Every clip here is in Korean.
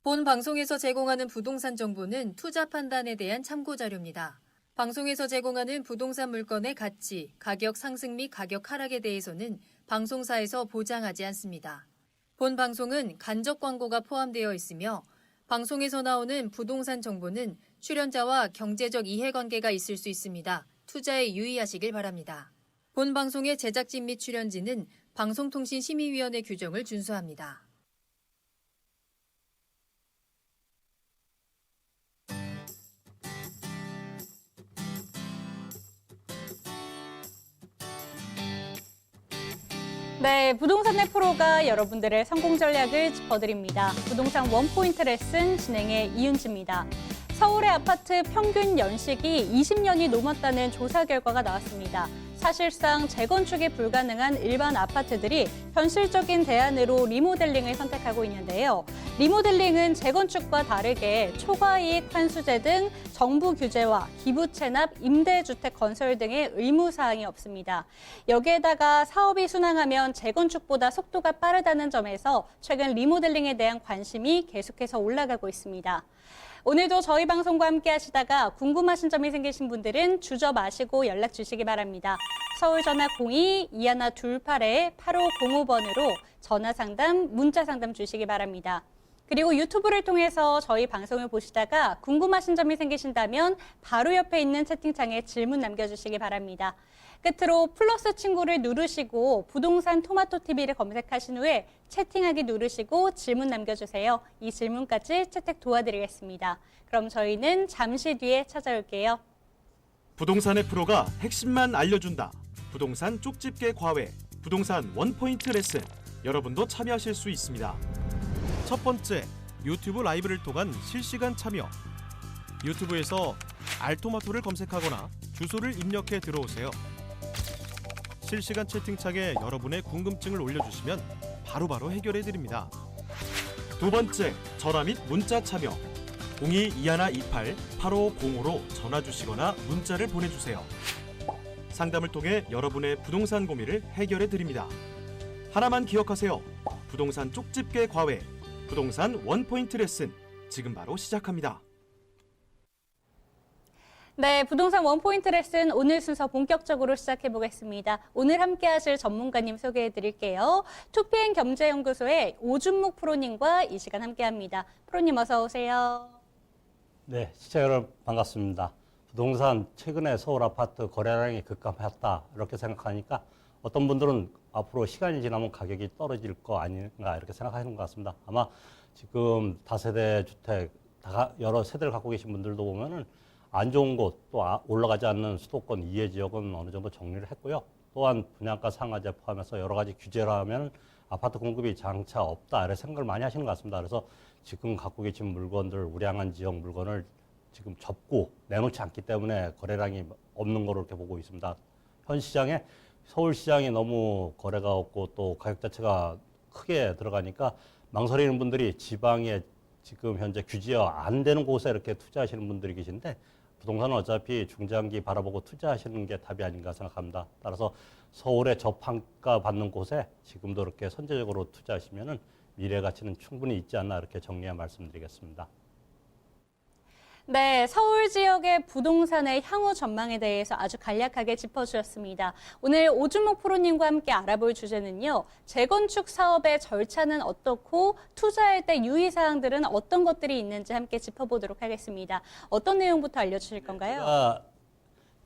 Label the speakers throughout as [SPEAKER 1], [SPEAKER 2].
[SPEAKER 1] 본 방송에서 제공하는 부동산 정보는 투자 판단에 대한 참고 자료입니다. 방송에서 제공하는 부동산 물건의 가치, 가격 상승 및 가격 하락에 대해서는 방송사에서 보장하지 않습니다. 본 방송은 간접 광고가 포함되어 있으며 방송에서 나오는 부동산 정보는 출연자와 경제적 이해관계가 있을 수 있습니다. 투자에 유의하시길 바랍니다. 본 방송의 제작진 및 출연진은 방송통신심의위원회 규정을 준수합니다.
[SPEAKER 2] 네, 부동산의 프로가 여러분들의 성공 전략을 짚어드립니다. 부동산 원포인트 레슨 진행의 이윤지입니다. 서울의 아파트 평균 연식이 20년이 넘었다는 조사 결과가 나왔습니다. 사실상 재건축이 불가능한 일반 아파트들이 현실적인 대안으로 리모델링을 선택하고 있는데요. 리모델링은 재건축과 다르게 초과이익 환수제 등 정부 규제와 기부 체납, 임대주택 건설 등의 의무사항이 없습니다. 여기에다가 사업이 순항하면 재건축보다 속도가 빠르다는 점에서 최근 리모델링에 대한 관심이 계속해서 올라가고 있습니다. 오늘도 저희 방송과 함께 하시다가 궁금하신 점이 생기신 분들은 주저 마시고 연락 주시기 바랍니다. 서울 전화 02-2128-8505번으로 전화 상담, 문자 상담 주시기 바랍니다. 그리고 유튜브를 통해서 저희 방송을 보시다가 궁금하신 점이 생기신다면 바로 옆에 있는 채팅창에 질문 남겨주시기 바랍니다. 끝으로 플러스 친구를 누르시고 부동산 토마토TV를 검색하신 후에 채팅하기 누르시고 질문 남겨주세요. 이 질문까지 채택 도와드리겠습니다. 그럼 저희는 잠시 뒤에 찾아올게요.
[SPEAKER 3] 부동산의 프로가 핵심만 알려준다. 부동산 쪽집게 과외, 부동산 원포인트 레슨. 여러분도 참여하실 수 있습니다. 첫 번째, 유튜브 라이브를 통한 실시간 참여. 유튜브에서 알토마토를 검색하거나 주소를 입력해 들어오세요. 실시간 채팅창에 여러분의 궁금증을 올려주시면 바로바로 해결해 드립니다. 두 번째, 전화 및 문자 참여. 02-2128-8505로 전화 주시거나 문자를 보내주세요. 상담을 통해 여러분의 부동산 고민을 해결해 드립니다. 하나만 기억하세요. 부동산 쪽집게 과외, 부동산 원포인트 레슨. 지금 바로 시작합니다.
[SPEAKER 2] 네, 부동산 원포인트 레슨 오늘 순서 본격적으로 시작해 보겠습니다. 오늘 함께 하실 전문가님 소개해 드릴게요. 투피엔 경제연구소의 오준묵 프로님과 이 시간 함께 합니다. 프로님 어서 오세요.
[SPEAKER 4] 네, 시청자 여러분 반갑습니다. 부동산 최근에 서울 아파트 거래량이 급감했다 이렇게 생각하니까 어떤 분들은 앞으로 시간이 지나면 가격이 떨어질 거 아닌가 이렇게 생각하시는 것 같습니다. 아마 지금 다세대 주택 여러 세대를 갖고 계신 분들도 보면은 안 좋은 곳, 또 올라가지 않는 수도권 이해 지역은 어느 정도 정리를 했고요. 또한 분양가 상한제 포함해서 여러 가지 규제를 하면 아파트 공급이 장차 없다 이런 생각을 많이 하시는 것 같습니다. 그래서 지금 갖고 계신 물건들, 우량한 지역 물건을 지금 접고 내놓지 않기 때문에 거래량이 없는 거로 이렇게 보고 있습니다. 현 시장에 서울 시장이 너무 거래가 없고 또 가격 자체가 크게 들어가니까 망설이는 분들이 지방에 지금 현재 규제가 안 되는 곳에 이렇게 투자하시는 분들이 계신데 부동산은 어차피 중장기 바라보고 투자하시는 게 답이 아닌가 생각합니다. 따라서 서울에 저판가 받는 곳에 지금도 이렇게 선제적으로 투자하시면은 미래 가치는 충분히 있지 않나 이렇게 정리해 말씀드리겠습니다.
[SPEAKER 2] 네, 서울 지역의 부동산의 향후 전망에 대해서 아주 간략하게 짚어주셨습니다. 오늘 오준묵 프로님과 함께 알아볼 주제는요. 재건축 사업의 절차는 어떻고 투자할 때 유의사항들은 어떤 것들이 있는지 함께 짚어보도록 하겠습니다. 어떤 내용부터 알려주실 건가요?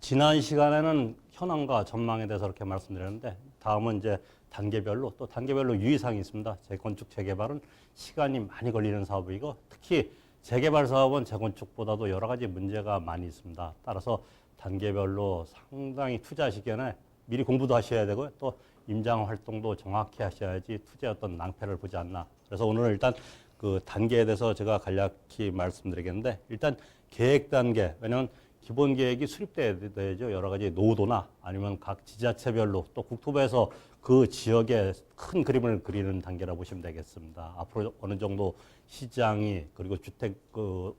[SPEAKER 4] 지난 시간에는 현황과 전망에 대해서 이렇게 말씀드렸는데 다음은 이제 단계별로 또 단계별로 유의사항이 있습니다. 재건축 재개발은 시간이 많이 걸리는 사업이고 특히 재개발 사업은 재건축보다도 여러 가지 문제가 많이 있습니다. 따라서 단계별로 상당히 투자 시기에는 미리 공부도 하셔야 되고 또 임장 활동도 정확히 하셔야지 투자의 어떤 낭패를 보지 않나. 그래서 오늘 일단 그 단계에 대해서 제가 간략히 말씀드리겠는데 일단 계획 단계. 왜냐하면 기본 계획이 수립돼야 되죠. 여러 가지 노도나 아니면 각 지자체별로 또 국토부에서 그 지역의 큰 그림을 그리는 단계라고 보시면 되겠습니다. 앞으로 어느 정도 시장이 그리고 주택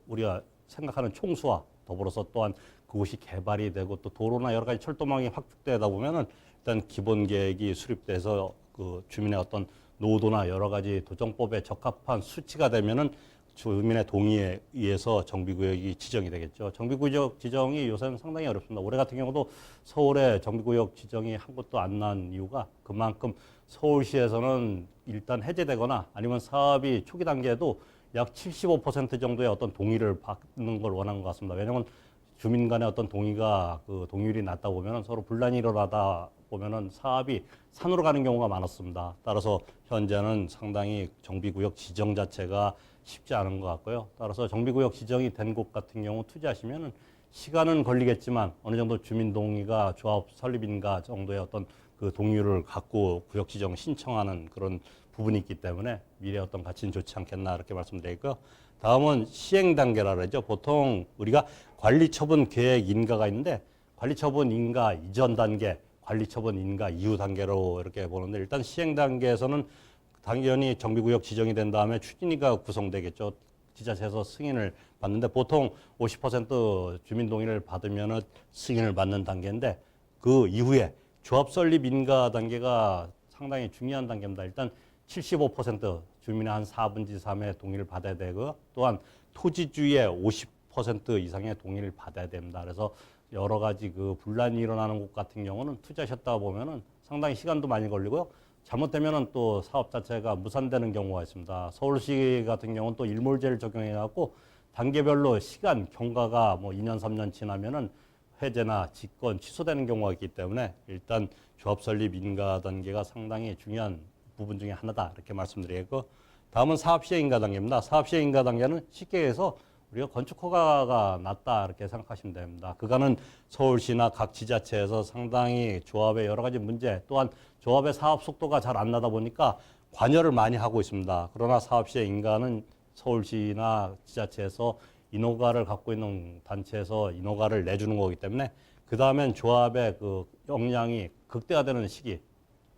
[SPEAKER 4] 우리가 생각하는 총수와 더불어서 또한 그곳이 개발이 되고 또 도로나 여러 가지 철도망이 확충되다 보면은 일단 기본 계획이 수립돼서 그 주민의 어떤 노도나 여러 가지 도정법에 적합한 수치가 되면은 주민의 동의에 의해서 정비구역이 지정이 되겠죠. 정비구역 지정이 요새는 상당히 어렵습니다. 올해 같은 경우도 서울에 정비구역 지정이 한 곳도 안 난 이유가 그만큼 서울시에서는 일단 해제되거나 아니면 사업이 초기 단계에도 약 75% 정도의 어떤 동의를 받는 걸 원한 것 같습니다. 왜냐하면 주민 간의 어떤 동의가 그 동의율이 낮다 보면 서로 분란이 일어나다 보면은 사업이 산으로 가는 경우가 많았습니다. 따라서 현재는 상당히 정비구역 지정 자체가 쉽지 않은 것 같고요. 따라서 정비구역 지정이 된 곳 같은 경우 투자하시면은 시간은 걸리겠지만 어느 정도 주민 동의가 조합 설립인가 정도의 어떤 그 동의를 갖고 구역 지정 신청하는 그런 부분이 있기 때문에 미래 어떤 가치는 좋지 않겠나 이렇게 말씀드리고요. 다음은 시행 단계라 그러죠. 보통 우리가 관리처분 계획 인가가 있는데 관리처분 인가 이전 단계, 관리처분 인가 이후 단계로 이렇게 보는데 일단 시행 단계에서는 당연히 정비구역 지정이 된 다음에 추진위가 구성되겠죠. 지자체에서 승인을 받는데 보통 50% 주민 동의를 받으면 승인을 받는 단계인데 그 이후에 조합 설립 인가 단계가 상당히 중요한 단계입니다. 일단 75% 주민의 한 4분의 3의 동의를 받아야 되고 또한 토지주의 50% 이상의 동의를 받아야 됩니다. 그래서 여러 가지 그 분란이 일어나는 곳 같은 경우는 투자하셨다 보면은 상당히 시간도 많이 걸리고요. 잘못되면은 또 사업 자체가 무산되는 경우가 있습니다. 서울시 같은 경우는 또 일몰제를 적용해갖고 단계별로 시간 경과가 뭐 2년, 3년 지나면은 해제나 직권 취소되는 경우가 있기 때문에 일단 조합 설립 인가 단계가 상당히 중요한 부분 중에 하나다 이렇게 말씀드리고 다음은 사업 시행 인가 단계입니다. 사업 시행 인가 단계는 쉽게 해서 우리가 건축 허가가 낮다 이렇게 생각하시면 됩니다. 그간은 서울시나 각 지자체에서 상당히 조합의 여러 가지 문제 또한 조합의 사업 속도가 잘 안 나다 보니까 관여를 많이 하고 있습니다. 그러나 사업 시행 인가는 서울시나 지자체에서 인허가를 갖고 있는 단체에서 인허가를 내주는 거기 때문에 그 다음엔 조합의 그 역량이 극대화되는 시기.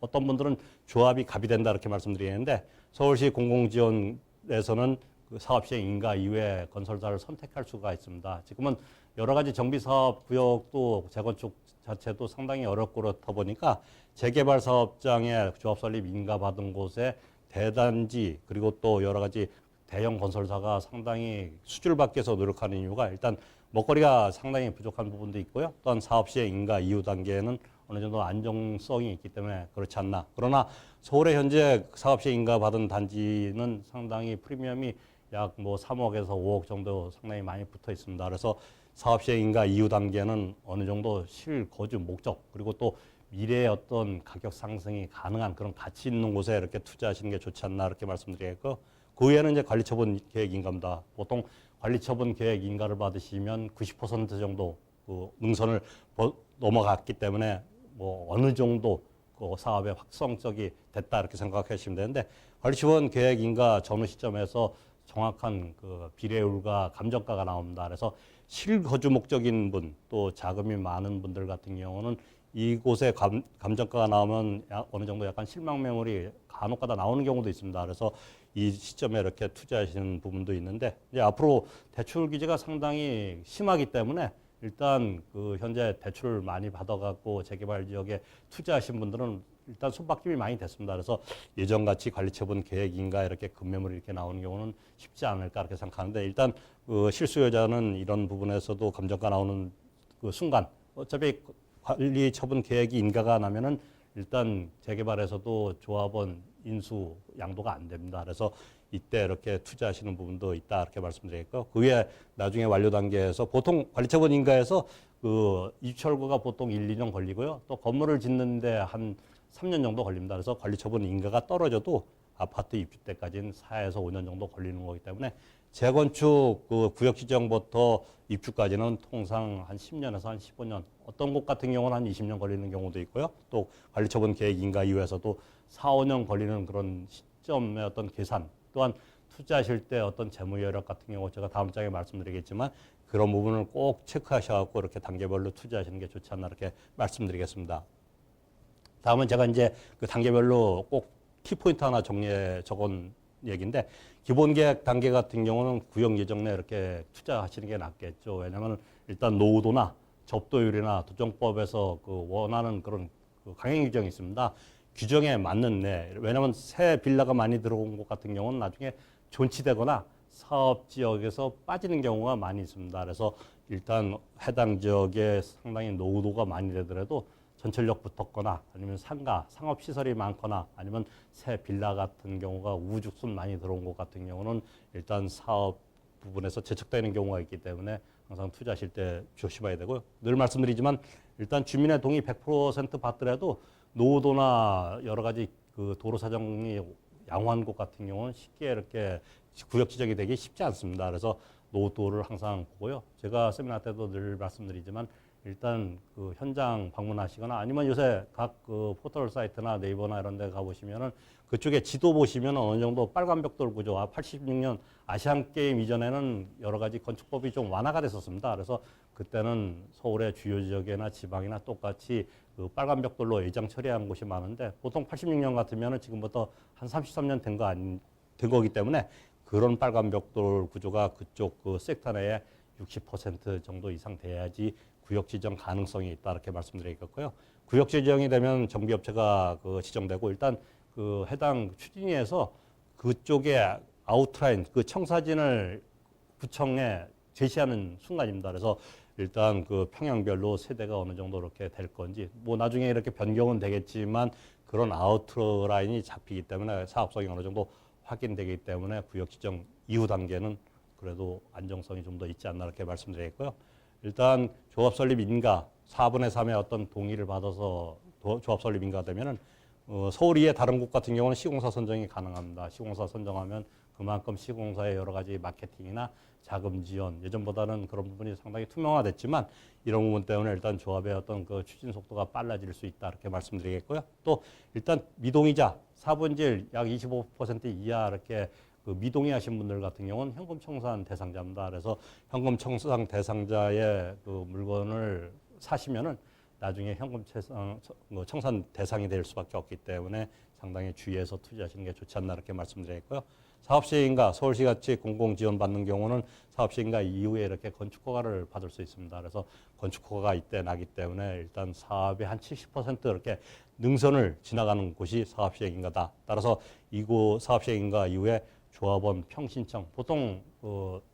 [SPEAKER 4] 어떤 분들은 조합이 갑이 된다 이렇게 말씀드리는데 서울시 공공지원에서는 그 사업 시행 인가 이후에 건설사를 선택할 수가 있습니다. 지금은 여러 가지 정비 사업 구역도 재건축 자체도 상당히 어렵고 그렇다 보니까 재개발 사업장에 조합 설립 인가 받은 곳에 대단지 그리고 또 여러 가지 대형 건설사가 상당히 수주를 받기 위해서 노력하는 이유가 일단 먹거리가 상당히 부족한 부분도 있고요. 또한 사업 시행 인가 이후 단계에는 어느 정도 안정성이 있기 때문에 그렇지 않나. 그러나 서울에 현재 사업 시행 인가 받은 단지는 상당히 프리미엄이 약 뭐 3억에서 5억 정도 상당히 많이 붙어 있습니다. 그래서 사업 시행 인가 이후 단계는 어느 정도 실거주 목적 그리고 또 미래의 어떤 가격 상승이 가능한 그런 가치 있는 곳에 이렇게 투자하시는 게 좋지 않나 이렇게 말씀드리겠고 그 후에는 이제 관리처분 계획 인가입니다. 보통 관리처분 계획 인가를 받으시면 90% 정도 그 능선을 넘어갔기 때문에 뭐 어느 정도 그 사업의 확성적이 됐다 이렇게 생각하시면 되는데 관리처분 계획 인가 전후 시점에서 정확한 그 비례율과 감정가가 나옵니다. 그래서 실거주 목적인 분 또 자금이 많은 분들 같은 경우는 이곳에 감정가가 나오면 어느 정도 약간 실망 매물이 간혹가다 나오는 경우도 있습니다. 그래서 이 시점에 이렇게 투자하시는 부분도 있는데 이제 앞으로 대출 규제가 상당히 심하기 때문에 일단 그 현재 대출을 많이 받아갖고 재개발 지역에 투자하신 분들은 일단 손바뀜이 많이 됐습니다. 그래서 예전같이 관리처분 계획인가 이렇게 급매물이 이렇게 나오는 경우는 쉽지 않을까 이렇게 생각하는데 일단 그 실수요자는 이런 부분에서도 감정가 나오는 그 순간 어차피 관리처분 계획이 인가가 나면은 일단 재개발에서도 조합원 인수 양도가 안 됩니다. 그래서 이때 이렇게 투자하시는 부분도 있다 이렇게 말씀드리겠고 그 후에 나중에 완료 단계에서 보통 관리처분 인가에서 그 입철거가 보통 1, 2년 걸리고요. 또 건물을 짓는데 한 3년 정도 걸립니다. 그래서 관리처분 인가가 떨어져도 아파트 입주 때까지는 4에서 5년 정도 걸리는 거기 때문에 재건축 그 구역 지정부터 입주까지는 통상 한 10년에서 한 15년, 어떤 곳 같은 경우는 한 20년 걸리는 경우도 있고요. 또 관리처분 계획 인가 이후에서도 4, 5년 걸리는 그런 시점의 어떤 계산, 또한 투자하실 때 어떤 재무 여력 같은 경우 제가 다음 장에 말씀드리겠지만 그런 부분을 꼭 체크하셔갖고 이렇게 단계별로 투자하시는 게 좋지 않나 이렇게 말씀드리겠습니다. 다음은 제가 이제 그 단계별로 꼭 키포인트 하나 정리해 적은 얘기인데 기본 계획 단계 같은 경우는 구역 예정 내 이렇게 투자하시는 게 낫겠죠. 왜냐하면 일단 노후도나 접도율이나 도정법에서 그 원하는 그런 그 강행 규정이 있습니다. 규정에 맞는 내 왜냐하면 새 빌라가 많이 들어온 곳 같은 경우는 나중에 존치되거나 사업 지역에서 빠지는 경우가 많이 있습니다. 그래서 일단 해당 지역에 상당히 노후도가 많이 되더라도 전철역 붙었거나 아니면 상가, 상업시설이 많거나 아니면 새 빌라 같은 경우가 우후죽순 많이 들어온 것 같은 경우는 일단 사업 부분에서 재촉되는 경우가 있기 때문에 항상 투자하실 때 조심해야 되고요. 늘 말씀드리지만 일단 주민의 동의 100% 받더라도 노후도나 여러 가지 그 도로 사정이 양호한 곳 같은 경우는 쉽게 이렇게 구역 지정이 되기 쉽지 않습니다. 그래서 노후도를 항상 보고요. 제가 세미나 때도 늘 말씀드리지만 일단 그 현장 방문하시거나 아니면 요새 각 그 포털 사이트나 네이버나 이런 데 가보시면은 그쪽에 지도 보시면 어느 정도 빨간 벽돌 구조와 86년 아시안 게임 이전에는 여러 가지 건축법이 좀 완화가 됐었습니다. 그래서 그때는 서울의 주요 지역이나 지방이나 똑같이 그 빨간 벽돌로 예장 처리한 곳이 많은데 보통 86년 같으면은 지금부터 한 33년 된 거기 때문에 그런 빨간 벽돌 구조가 그쪽 그 섹터 내에 60% 정도 이상 돼야지 구역 지정 가능성이 있다 이렇게 말씀드리겠고요. 구역 지정이 되면 정비업체가 그 지정되고 일단 그 해당 추진위에서 그쪽에 아웃라인 그 청사진을 구청에 제시하는 순간입니다. 그래서 일단 그 평양별로 세대가 어느 정도 이렇게 될 건지 뭐 나중에 이렇게 변경은 되겠지만 그런 아웃라인이 잡히기 때문에 사업성이 어느 정도 확인되기 때문에 구역 지정 이후 단계는 그래도 안정성이 좀 더 있지 않나 이렇게 말씀드리겠고요. 일단 조합 설립 인가 4분의 3의 어떤 동의를 받아서 조합 설립 인가 되면은 서울 이외 다른 곳 같은 경우는 시공사 선정이 가능합니다. 시공사 선정하면 그만큼 시공사의 여러 가지 마케팅이나 자금 지원 예전보다는 그런 부분이 상당히 투명화됐지만 이런 부분 때문에 일단 조합의 어떤 그 추진 속도가 빨라질 수 있다 이렇게 말씀드리겠고요. 또 일단 미동이자 4분질 약 25% 이하 이렇게 그 미동의 하신 분들 같은 경우는 현금 청산 대상자입니다. 그래서 현금 청산 대상자의 그 물건을 사시면은 나중에 현금 청산 대상이 될 수밖에 없기 때문에 상당히 주의해서 투자하시는 게 좋지 않나 이렇게 말씀드리겠고요. 사업시행인가 서울시 같이 공공 지원 받는 경우는 사업시행인가 이후에 이렇게 건축허가를 받을 수 있습니다. 그래서 건축허가가 이때 나기 때문에 일단 사업의 한 70% 이렇게 능선을 지나가는 곳이 사업시행인가다. 따라서 이곳 사업시행인가 이후에 조합원 평신청 보통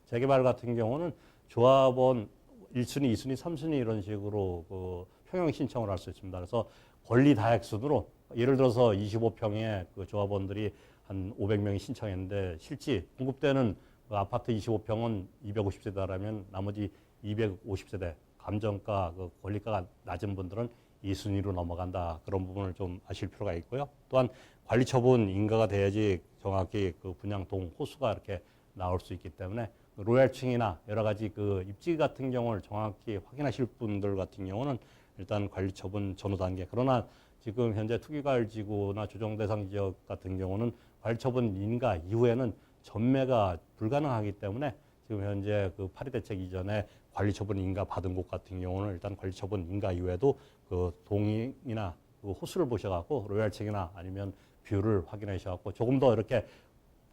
[SPEAKER 4] 재개발 같은 경우는 조합원 1순위, 2순위, 3순위 이런 식으로 그 평형 신청을 할 수 있습니다. 그래서 권리 다액 순으로 예를 들어서 25평에 그 조합원들이 한 500명이 신청했는데 실제 공급되는 그 아파트 25평은 250세대라면 나머지 250세대 감정가 그 권리가가 낮은 분들은 2순위로 넘어간다. 그런 부분을 좀 아실 필요가 있고요. 또한 관리 처분 인가가 돼야지 정확히 그 분양 동 호수가 이렇게 나올 수 있기 때문에 로얄층이나 여러 가지 그 입지 같은 경우를 정확히 확인하실 분들 같은 경우는 일단 관리 처분 전후 단계. 그러나 지금 현재 투기과열지구나 조정 대상 지역 같은 경우는 관리 처분 인가 이후에는 전매가 불가능하기 때문에 지금 현재 그 파리 대책 이전에 관리 처분 인가 받은 곳 같은 경우는 일단 관리 처분 인가 이후에도 그 동이나 그 호수를 보셔갖고 로얄층이나 아니면 뷰를 확인하셔갖고 조금 더 이렇게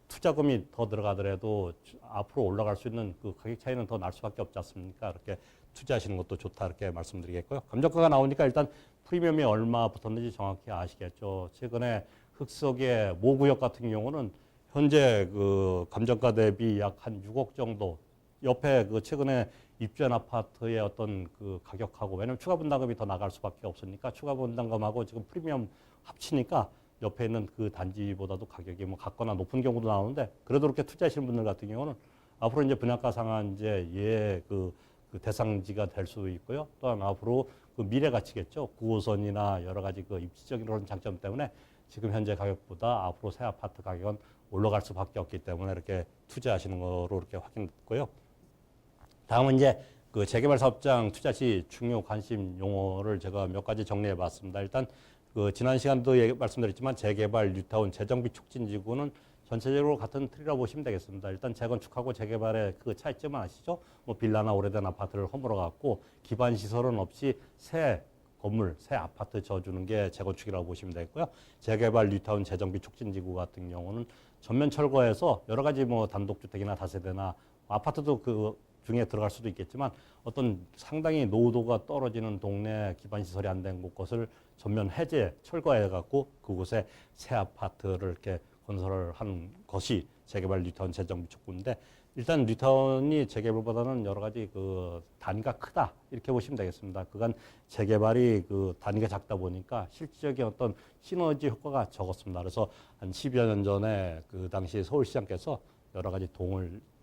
[SPEAKER 4] 투자금이 더 들어가더라도 앞으로 올라갈 수 있는 그 가격 차이는 더 날 수밖에 없지 않습니까? 이렇게 투자하시는 것도 좋다 이렇게 말씀드리겠고요. 감정가가 나오니까 일단 프리미엄이 얼마 붙었는지 정확히 아시겠죠. 최근에 흑석의 모구역 같은 경우는 현재 그 감정가 대비 약 한 6억 정도 옆에 그 최근에 입주한 아파트의 어떤 그 가격하고 왜냐면 추가 분담금이 더 나갈 수밖에 없으니까 추가 분담금하고 지금 프리미엄 합치니까 옆에 있는 그 단지보다도 가격이 뭐 같거나 높은 경우도 나오는데 그래도 그렇게 투자하시는 분들 같은 경우는 앞으로 이제 분양가 상한제 그 대상지가 될 수 있고요. 또한 앞으로 그 미래 가치겠죠. 9호선이나 여러 가지 그 입지적인 그런 장점 때문에 지금 현재 가격보다 앞으로 새 아파트 가격은 올라갈 수밖에 없기 때문에 이렇게 투자하시는 거로 이렇게 확인됐고요. 다음은 이제 그 재개발 사업장 투자 시 중요 관심 용어를 제가 몇 가지 정리해 봤습니다. 일단 그 지난 시간도 말씀드렸지만 재개발, 뉴타운, 재정비 촉진 지구는 전체적으로 같은 틀이라고 보시면 되겠습니다. 일단 재건축하고 재개발의 그 차이점은 아시죠? 뭐 빌라나 오래된 아파트를 허물어 갖고 기반 시설은 없이 새 건물, 새 아파트 지어주는 게 재건축이라고 보시면 되겠고요. 재개발, 뉴타운, 재정비 촉진 지구 같은 경우는 전면 철거해서 여러 가지 뭐 단독주택이나 다세대나 아파트도 그 중에 들어갈 수도 있겠지만 어떤 상당히 노후도가 떨어지는 동네 기반 시설이 안 된 곳을 전면 해제, 철거해 갖고 그곳에 새 아파트를 이렇게 건설을 하는 것이 재개발 뉴타운 재정비 촉구인데 일단 뉴타운이 재개발보다는 여러 가지 그 단위가 크다 이렇게 보시면 되겠습니다. 그간 재개발이 그 단위가 작다 보니까 실질적인 어떤 시너지 효과가 적었습니다. 그래서 한 10여 년 전에 그 당시 서울시장께서 여러 가지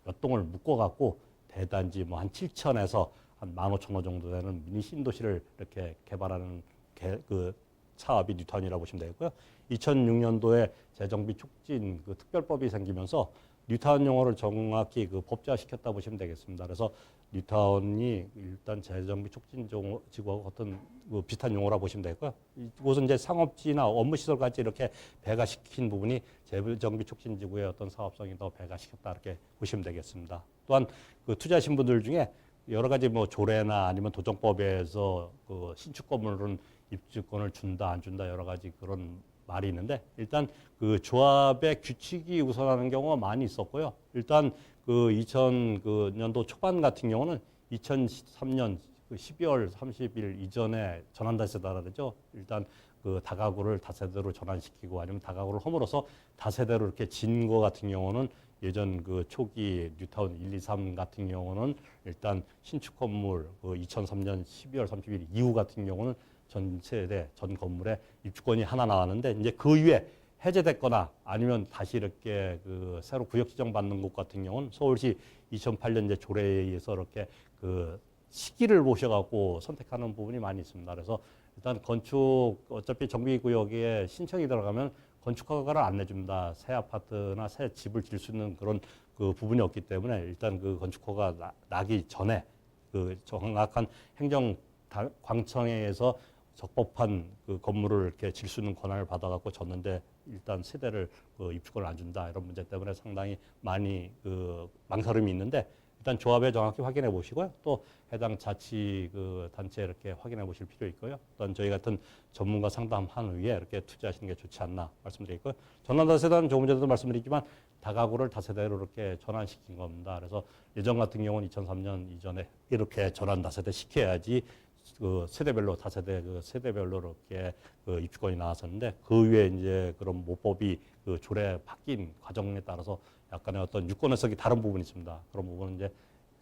[SPEAKER 4] 몇 동을 묶어갖고 대단지 뭐 한 7천에서 한 15,000호 정도 되는 미니 신도시를 이렇게 개발하는 그 사업이 뉴타운이라고 보시면 되고요. 2006년도에 재정비 촉진 그 특별법이 생기면서 뉴타운 용어를 정확히 그 법제화시켰다 보시면 되겠습니다. 그래서 뉴타운이 일단 재정비 촉진 지구하고 어떤 그 비슷한 용어라 보시면 되고요. 이곳은 이제 상업지나 업무시설까지 이렇게 배가시킨 부분이 재정비 촉진 지구의 어떤 사업성이 더 배가시켰다 이렇게 보시면 되겠습니다. 또한 그 투자하신 분들 중에 여러 가지 뭐 조례나 아니면 도정법에서 그 신축 건물은 입주권을 준다 안 준다 여러 가지 그런 말이 있는데 일단 그 조합의 규칙이 우선하는 경우가 많이 있었고요. 일단 그 2000년도 초반 같은 경우는 2013년 그 12월 30일 이전에 전환다세대라 그러죠. 일단 그 다가구를 다세대로 전환시키고 아니면 다가구를 허물어서 다세대로 이렇게 진 거 같은 경우는 예전 그 초기 뉴타운 1, 2, 3 같은 경우는 일단 신축 건물 그 2003년 12월 30일 이후 같은 경우는 전 세대, 전 건물에 입주권이 하나 나왔는데 이제 그 이후에 해제됐거나 아니면 다시 이렇게 그 새로 구역 지정 받는 곳 같은 경우는 서울시 2008년 이제 조례에 의해서 이렇게 그 시기를 보셔갖고 선택하는 부분이 많이 있습니다. 그래서 일단 건축 어차피 정비구역에 신청이 들어가면 건축 허가를 안 내줍니다. 새 아파트나 새 집을 지을 수 있는 그런 그 부분이 없기 때문에 일단 그 건축 허가 나기 전에 그 정확한 행정 광청회에서 적법한 그 건물을 이렇게 질 수 있는 권한을 받아갖고 졌는데 일단 세대를 그 입주권을 안 준다 이런 문제 때문에 상당히 많이 그 망설임이 있는데 일단 조합에 정확히 확인해 보시고요. 또 해당 자치 그 단체 이렇게 확인해 보실 필요 있고요. 또한 저희 같은 전문가 상담한 후에 이렇게 투자하시는 게 좋지 않나 말씀드리고요. 전환다세대는 조금 전에도 말씀드렸지만 다가구를 다세대로 이렇게 전환시킨 겁니다. 그래서 예전 같은 경우는 2003년 이전에 이렇게 전환다세대 시켜야지 그 세대별로 다세대 그 세대별로 이렇게 그 입주권이 나왔었는데 그 위에 이제 그런 모법이 그 조례 바뀐 과정에 따라서 약간의 어떤 유권 해석이 다른 부분이 있습니다. 그런 부분은 이제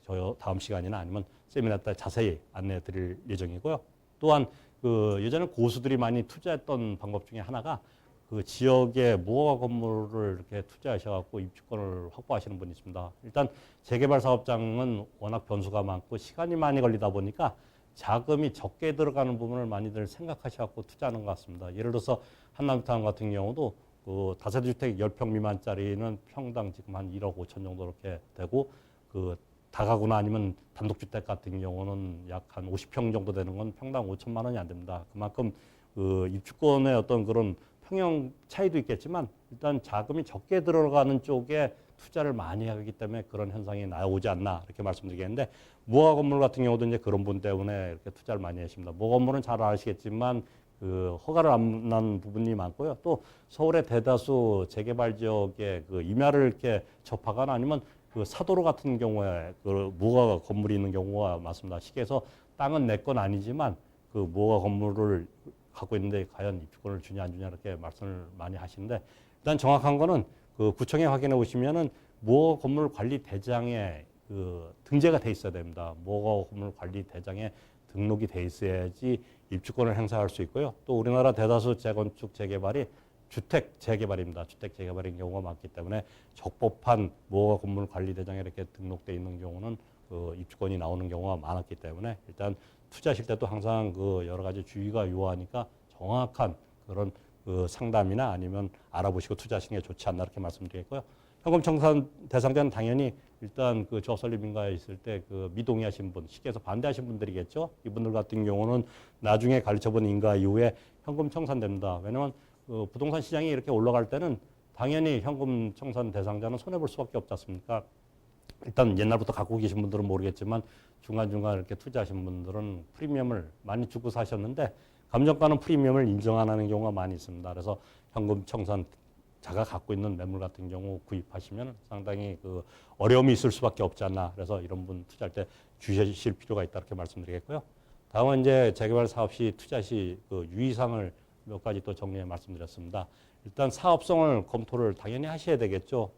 [SPEAKER 4] 저 다음 시간이나 아니면 세미나 때 자세히 안내해 드릴 예정이고요. 또한 그 예전에 고수들이 많이 투자했던 방법 중에 하나가 그 지역의 무허가 건물을 이렇게 투자하셔갖고 입주권을 확보하시는 분이 있습니다. 일단 재개발 사업장은 워낙 변수가 많고 시간이 많이 걸리다 보니까 자금이 적게 들어가는 부분을 많이들 생각하셔갖고 투자하는 것 같습니다. 예를 들어서 한남타운 같은 경우도 그 다세대 주택 10평 미만짜리는 평당 지금 한 1억 5천 정도 이렇게 되고 그 다가구나 아니면 단독주택 같은 경우는 약 한 50평 정도 되는 건 평당 5천만 원이 안 됩니다. 그만큼 그 입주권의 어떤 그런 평형 차이도 있겠지만 일단 자금이 적게 들어가는 쪽에 투자를 많이 하기 때문에 그런 현상이 나오지 않나 이렇게 말씀드리겠는데 무허가 건물 같은 경우도 이제 그런 분 때문에 이렇게 투자를 많이 하십니다. 무허가 건물은 잘 아시겠지만 그 허가를 안 난 부분이 많고요. 또 서울의 대다수 재개발 지역에 그 임야를 이렇게 접하거나 아니면 그 사도로 같은 경우에 그 무허가 건물이 있는 경우가 많습니다. 시계에서 땅은 내 건 아니지만 그 무허가 건물을 갖고 있는데 과연 입주권을 주냐 안 주냐 이렇게 말씀을 많이 하시는데 일단 정확한 거는 그 구청에 확인해 보시면은 무허가 건물 관리 대장에 그 등재가 돼 있어야 됩니다. 무허가 건물 관리 대장에 등록이 돼 있어야지 입주권을 행사할 수 있고요. 또 우리나라 대다수 재건축 재개발이 주택 재개발입니다. 주택 재개발인 경우가 많기 때문에 적법한 무허가 건물 관리 대장에 이렇게 등록돼 있는 경우는 그 입주권이 나오는 경우가 많았기 때문에 일단 투자하실 때도 항상 그 여러 가지 주의가 요하니까 정확한 그런 그 상담이나 아니면 알아보시고 투자하시는 게 좋지 않나 이렇게 말씀드리겠고요. 현금 청산 대상자는 당연히 일단 그 조합 설립 인가에 있을 때 그 미동의하신 분, 쉽게 해서 반대하신 분들이겠죠. 이분들 같은 경우는 나중에 가르쳐본 인가 이후에 현금 청산됩니다. 왜냐하면 그 부동산 시장이 이렇게 올라갈 때는 당연히 현금 청산 대상자는 손해볼 수밖에 없지 않습니까? 일단 옛날부터 갖고 계신 분들은 모르겠지만 중간중간 이렇게 투자하신 분들은 프리미엄을 많이 주고 사셨는데 감정가는 프리미엄을 인정 안 하는 경우가 많이 있습니다. 그래서 현금 청산자가 갖고 있는 매물 같은 경우 구입하시면 상당히 그 어려움이 있을 수밖에 없지 않나. 그래서 이런 분 투자할 때 주의하실 필요가 있다 이렇게 말씀드리겠고요. 다음은 이제 재개발 사업 시 투자 시 그 유의사항을 몇 가지 또 정리해 말씀드렸습니다. 일단 사업성을 검토를 당연히 하셔야 되겠죠.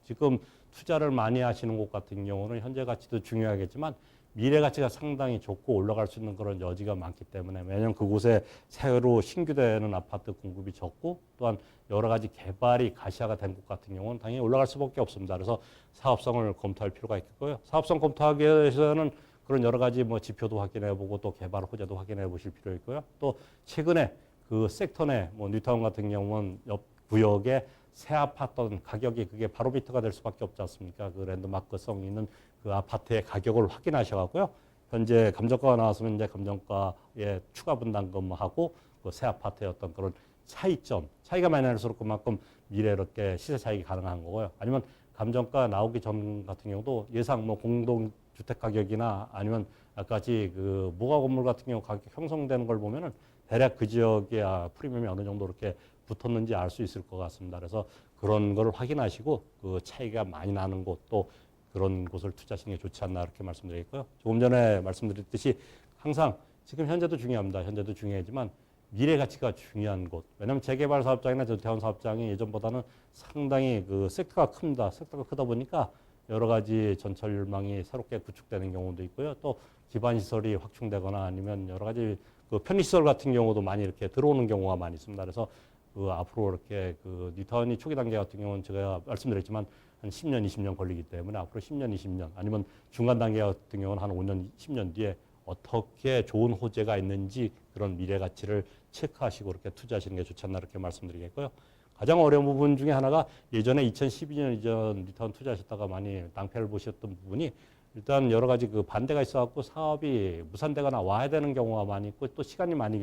[SPEAKER 4] 지금 투자를 많이 하시는 곳 같은 경우는 현재 가치도 중요하겠지만 미래 가치가 상당히 좋고 올라갈 수 있는 그런 여지가 많기 때문에 왜냐하면 그곳에 새로 신규되는 아파트 공급이 적고 또한 여러 가지 개발이 가시화가 된 곳 같은 경우는 당연히 올라갈 수밖에 없습니다. 그래서 사업성을 검토할 필요가 있겠고요. 사업성 검토하기 위해서는 그런 여러 가지 뭐 지표도 확인해보고 또 개발 호재도 확인해보실 필요 있고요. 또 최근에 그 섹터 내 뭐 뉴타운 같은 경우는 옆 구역에 새 아파트 가격이 그게 바로미터가 될 수밖에 없지 않습니까? 그 랜드마크성 있는 그 아파트의 가격을 확인하셔가고요. 현재 감정가가 나왔으면 이제 감정가의 추가 분담금하고 그 새 아파트의 어떤 그런 차이점, 차이가 많이 날수록 그만큼 미래롭게 시세 차익이 가능한 거고요. 아니면 감정가 나오기 전 같은 경우도 예상 뭐 공동주택 가격이나 아니면 아까지 그 무가 건물 같은 경우 가격 형성되는 걸 보면은 대략 그 지역의 프리미엄이 어느 정도 이렇게 붙었는지 알 수 있을 것 같습니다. 그래서 그런 걸 확인하시고 그 차이가 많이 나는 곳 또 그런 곳을 투자하시는 게 좋지 않나 이렇게 말씀드리겠고요. 조금 전에 말씀드렸듯이 항상 지금 현재도 중요합니다. 현재도 중요하지만 미래 가치가 중요한 곳. 왜냐하면 재개발 사업장이나 저태원 사업장이 예전보다는 상당히 그 섹터가 큽니다. 섹터가 크다 보니까 여러 가지 전철망이 새롭게 구축되는 경우도 있고요. 또 기반 시설이 확충되거나 아니면 여러 가지 그 편의시설 같은 경우도 많이 이렇게 들어오는 경우가 많이 있습니다. 그래서 그 앞으로 이렇게 그 뉴타운이 초기 단계 같은 경우는 제가 말씀드렸지만 한 10년, 20년 걸리기 때문에 앞으로 10년, 20년 아니면 중간 단계 같은 경우는 한 5년, 10년 뒤에 어떻게 좋은 호재가 있는지 그런 미래 가치를 체크하시고 이렇게 투자하시는 게 좋지 않나 이렇게 말씀드리겠고요. 가장 어려운 부분 중에 하나가 예전에 2012년 이전 뉴타운 투자하셨다가 많이 낭패를 보셨던 부분이 일단 여러 가지 그 반대가 있어갖고 사업이 무산되거나 와야 되는 경우가 많이 있고 또 시간이 많이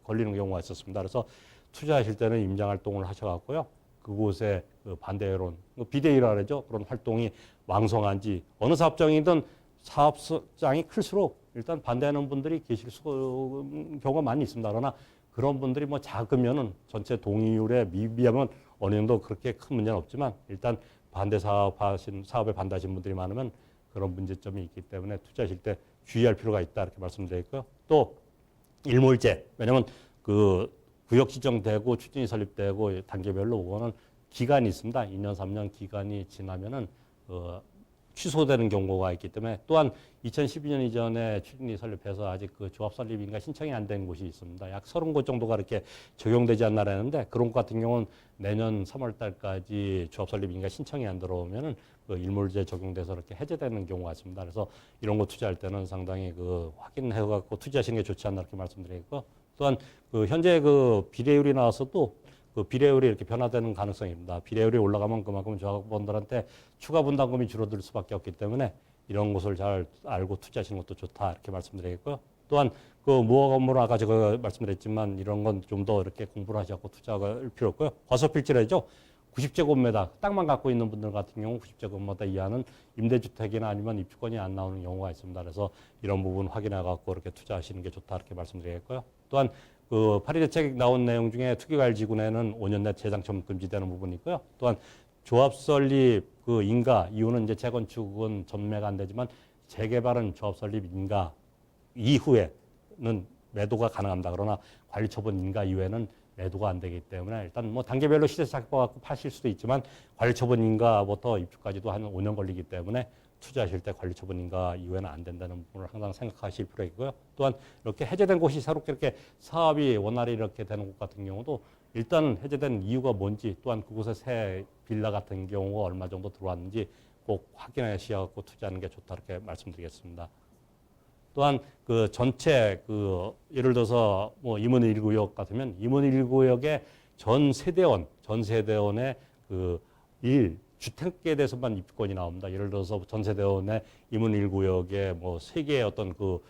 [SPEAKER 4] 걸리는 경우가 있었습니다. 그래서 투자하실 때는 임장 활동을 하셔갖고요. 그곳에 그 반대 여론, 비대위라 그러죠. 그런 활동이 왕성한지 어느 사업장이든 사업장이 클수록 일단 반대하는 분들이 계실 경우가 많이 있습니다. 그러나 그런 분들이 뭐 작으면은 전체 동의율에 비하면 어느 정도 그렇게 큰 문제는 없지만 일단 반대 사업에 반대하신 분들이 많으면 그런 문제점이 있기 때문에 투자하실 때 주의할 필요가 있다 이렇게 말씀드렸고요. 또 일몰제, 왜냐하면 그 구역 지정되고 추진이 설립되고 단계별로 오는 기간이 있습니다. 2년, 3년 기간이 지나면은 취소되는 경우가 있기 때문에 또한 2012년 이전에 추진이 설립해서 아직 그 조합 설립인가 신청이 안 된 곳이 있습니다. 약 30곳 정도가 이렇게 적용되지 않나라는데 그런 것 같은 경우는 내년 3월 달까지 조합 설립인가 신청이 안 들어오면은 그 일몰제 적용돼서 이렇게 해제되는 경우가 있습니다. 그래서 이런 거 투자할 때는 상당히 그 확인해 갖고 투자하시는 게 좋지 않나 이렇게 말씀드리겠고 또한 그 현재 그 비례율이 나와서도 그 비례율이 이렇게 변화되는 가능성입니다. 비례율이 올라가면 그만큼 조합원들한테 추가 분담금이 줄어들 수밖에 없기 때문에 이런 것을 잘 알고 투자하시는 것도 좋다 이렇게 말씀드리겠고요. 또한 그 무허가 건물 아까 제가 말씀드렸지만 이런 건 좀 더 이렇게 공부를 하셔서 투자할 필요 없고요. 과소필지라죠. 90제곱미터 땅만 갖고 있는 분들 같은 경우 90제곱미터 이하는 임대주택이나 아니면 입주권이 안 나오는 경우가 있습니다. 그래서 이런 부분 확인해 갖고 이렇게 투자하시는 게 좋다 이렇게 말씀드리겠고요. 또한 그 파리 대책 나온 내용 중에 투기과열지구내는 5년 내 재당첨 금지되는 부분이 있고요. 또한 조합 설립 그 인가 이후는 이제 재건축은 전매가 안 되지만 재개발은 조합 설립 인가 이후에는 매도가 가능합니다. 그러나 관리처분 인가 이후에는 매도가 안 되기 때문에 일단 뭐 단계별로 시세 잡아갖고 파실 수도 있지만 관리처분 인가부터 입주까지도 한 5년 걸리기 때문에 투자하실 때 관리처분 인가 이후에는 안 된다는 부분을 항상 생각하실 필요가 있고요. 또한 이렇게 해제된 곳이 새롭게 이렇게 사업이 원활히 이렇게 되는 곳 같은 경우도 일단 해제된 이유가 뭔지 또한 그곳에 새 빌라 같은 경우가 얼마 정도 들어왔는지 꼭 확인하셔서 투자하는 게 좋다 이렇게 말씀드리겠습니다. 또한 그 전체 그 예를 들어서 뭐 임원 1구역 같으면 임원 1구역의 전 세대원의 그 주택에 대해서만 입주권이 나옵니다. 예를 들어서 전 세대원의 임원 1구역에 뭐 3개의 어떤 그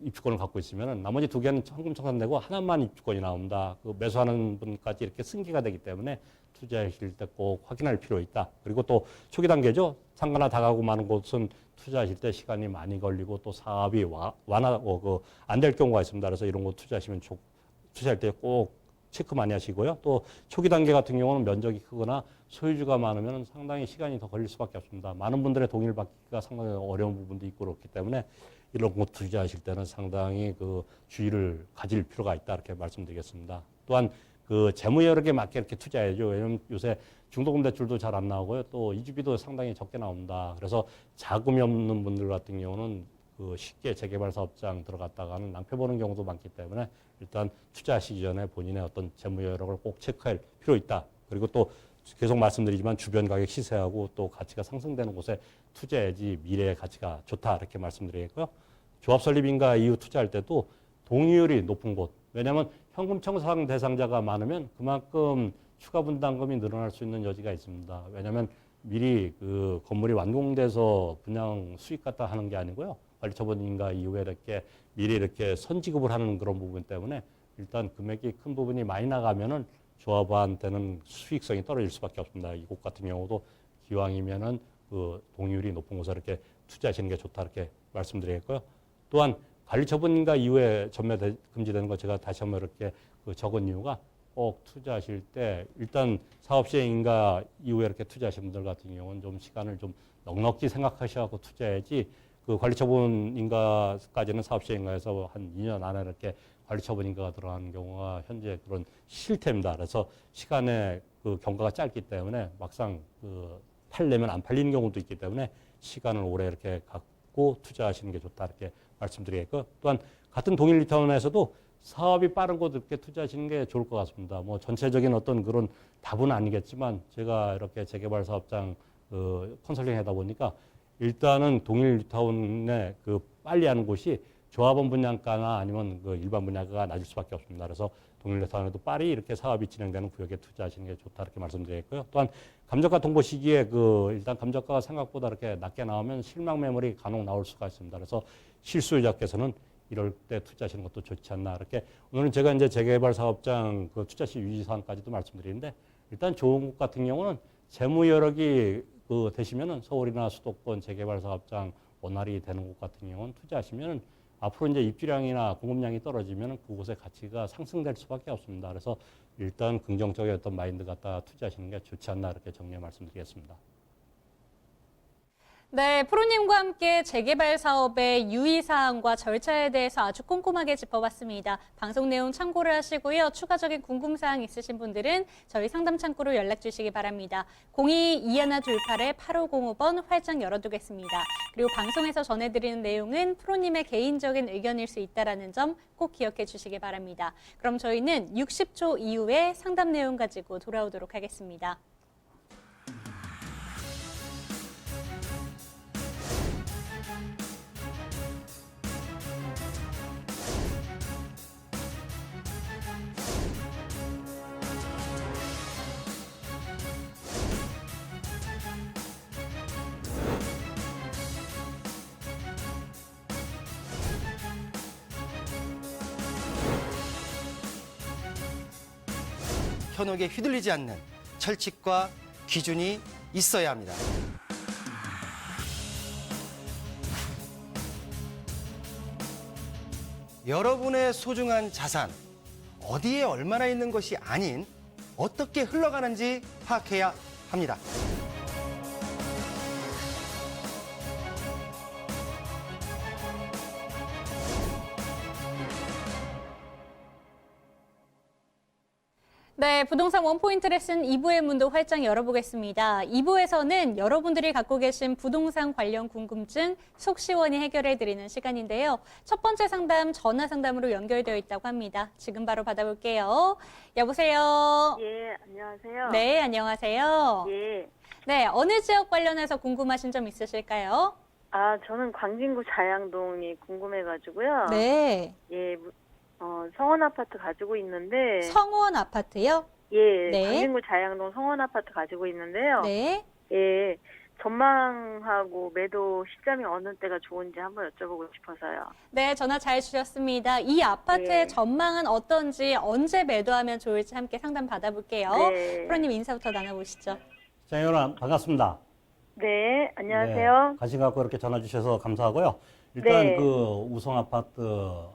[SPEAKER 4] 입주권을 갖고 있으면 나머지 2개는 현금 청산되고 하나만 입주권이 나옵니다. 그 매수하는 분까지 이렇게 승계가 되기 때문에 투자하실 때 꼭 확인할 필요 있다. 그리고 또 초기 단계죠. 상가나 다가구 많은 곳은 투자하실 때 시간이 많이 걸리고 또 사업이 완화하고 안 될 경우가 있습니다. 그래서 이런 거 투자하시면 투자할 때 꼭 체크 많이 하시고요. 또 초기 단계 같은 경우는 면적이 크거나 소유주가 많으면 상당히 시간이 더 걸릴 수밖에 없습니다. 많은 분들의 동의를 받기가 상당히 어려운 부분도 있고 그렇기 때문에 이런 거 투자하실 때는 상당히 그 주의를 가질 필요가 있다 이렇게 말씀드리겠습니다. 또한 그 재무 여력에 맞게 이렇게 투자해야죠. 왜냐하면 요새 중도금 대출도 잘 안 나오고요. 또 이주비도 상당히 적게 나옵니다. 그래서 자금이 없는 분들 같은 경우는 그 쉽게 재개발 사업장 들어갔다가는 낭패 보는 경우도 많기 때문에 일단 투자하시기 전에 본인의 어떤 재무 여력을 꼭 체크할 필요 있다. 그리고 또 계속 말씀드리지만 주변 가격 시세하고 또 가치가 상승되는 곳에 투자해야지 미래의 가치가 좋다 이렇게 말씀드리겠고요. 조합 설립인가 이후 투자할 때도 동의율이 높은 곳. 왜냐하면 현금 청산 대상자가 많으면 그만큼 추가 분담금이 늘어날 수 있는 여지가 있습니다. 왜냐하면 미리 그 건물이 완공돼서 분양 수익 갖다 하는 게 아니고요. 관리처분인가 이후에 이렇게 미리 이렇게 선지급을 하는 그런 부분 때문에 일단 금액이 큰 부분이 많이 나가면은 조합원한테는 수익성이 떨어질 수밖에 없습니다. 이곳 같은 경우도 기왕이면은 그 동의율이 높은 곳에 이렇게 투자하시는 게 좋다 이렇게 말씀드리겠고요. 또한 관리처분인가 이후에 전매 금지되는 거 제가 다시 한번 이렇게 그 적은 이유가 꼭 투자하실 때 일단 사업시행인가 이후에 이렇게 투자하시는 분들 같은 경우는 좀 시간을 좀 넉넉히 생각하셔서 투자해야지 그 관리처분인가까지는 사업시행인가에서 한 2년 안에 이렇게 관리처분인가가 들어가는 경우가 현재 그런 실태입니다. 그래서 시간의 그 경과가 짧기 때문에 막상 그 팔려면 안 팔리는 경우도 있기 때문에 시간을 오래 이렇게 갖고 투자하시는 게 좋다 이렇게 말씀드리겠고 또한 같은 동일 리턴에서도 사업이 빠른 곳 이렇게 투자하시는 게 좋을 것 같습니다. 뭐 전체적인 어떤 그런 답은 아니겠지만 제가 이렇게 재개발 사업장 컨설팅 하다 보니까 일단은 동일 리타운에 그 빨리 하는 곳이 조합원 분양가나 아니면 그 일반 분양가가 낮을 수밖에 없습니다. 그래서 동일 리타운에도 빨리 이렇게 사업이 진행되는 구역에 투자하시는 게 좋다 이렇게 말씀드리겠고요. 또한 감정가 통보 시기에 그 일단 감정가가 생각보다 이렇게 낮게 나오면 실망 매물이 간혹 나올 수가 있습니다. 그래서 실수요자께서는 이럴 때 투자하시는 것도 좋지 않나 이렇게 오늘은 제가 이제 재개발 사업장 그 투자 시 유지 사항까지도 말씀드리는데 일단 좋은 곳 같은 경우는 재무 여력이 그 되시면은 서울이나 수도권 재개발 사업장 원활히 되는 곳 같은 경우는 투자하시면은 앞으로 이제 입주량이나 공급량이 떨어지면은 그곳의 가치가 상승될 수밖에 없습니다. 그래서 일단 긍정적인 어떤 마인드 갖다 투자하시는 게 좋지 않나 이렇게 정리해 말씀드리겠습니다.
[SPEAKER 2] 네, 프로님과 함께 재개발 사업의 유의사항과 절차에 대해서 아주 꼼꼼하게 짚어봤습니다. 방송 내용 참고를 하시고요. 추가적인 궁금사항 있으신 분들은 저희 상담 창구로 연락 주시기 바랍니다. 02-2128-8505번 활짝 열어두겠습니다. 그리고 방송에서 전해드리는 내용은 프로님의 개인적인 의견일 수 있다는 점 꼭 기억해 주시기 바랍니다. 그럼 저희는 60초 이후에 상담 내용 가지고 돌아오도록 하겠습니다.
[SPEAKER 5] 현혹에 휘둘리지 않는 철칙과 기준이 있어야 합니다. 여러분의 소중한 자산, 어디에 얼마나 있는 것이 아닌 어떻게 흘러가는지 파악해야 합니다.
[SPEAKER 2] 네, 부동산 원포인트 레슨 2부의 문도 활짝 열어보겠습니다. 2부에서는 여러분들이 갖고 계신 부동산 관련 궁금증 속 시원히 해결해드리는 시간인데요. 첫 번째 상담 전화 상담으로 연결되어 있다고 합니다. 지금 바로 받아볼게요. 여보세요?
[SPEAKER 6] 예, 안녕하세요.
[SPEAKER 2] 네, 안녕하세요.
[SPEAKER 6] 예.
[SPEAKER 2] 네, 어느 지역 관련해서 궁금하신 점 있으실까요?
[SPEAKER 6] 아, 저는 광진구 자양동이 궁금해가지고요.
[SPEAKER 2] 네,
[SPEAKER 6] 예, 성원 아파트 가지고 있는데.
[SPEAKER 2] 성원 아파트요?
[SPEAKER 6] 예,
[SPEAKER 2] 네.
[SPEAKER 6] 광진구 자양동 성원 아파트 가지고 있는데요.
[SPEAKER 2] 네.
[SPEAKER 6] 예, 전망하고 매도 시점이 어느 때가 좋은지 한번 여쭤보고 싶어서요.
[SPEAKER 2] 네, 전화 잘 주셨습니다. 이 아파트의
[SPEAKER 6] 예.
[SPEAKER 2] 전망은 어떤지 언제 매도하면 좋을지 함께 상담 받아볼게요.
[SPEAKER 6] 네.
[SPEAKER 2] 프로님 인사부터 나눠보시죠.
[SPEAKER 4] 자, 여러분 반갑습니다.
[SPEAKER 6] 네, 안녕하세요.
[SPEAKER 4] 네, 관심 갖고 이렇게 전화 주셔서 감사하고요. 일단
[SPEAKER 6] 네.
[SPEAKER 4] 그 우성 아파트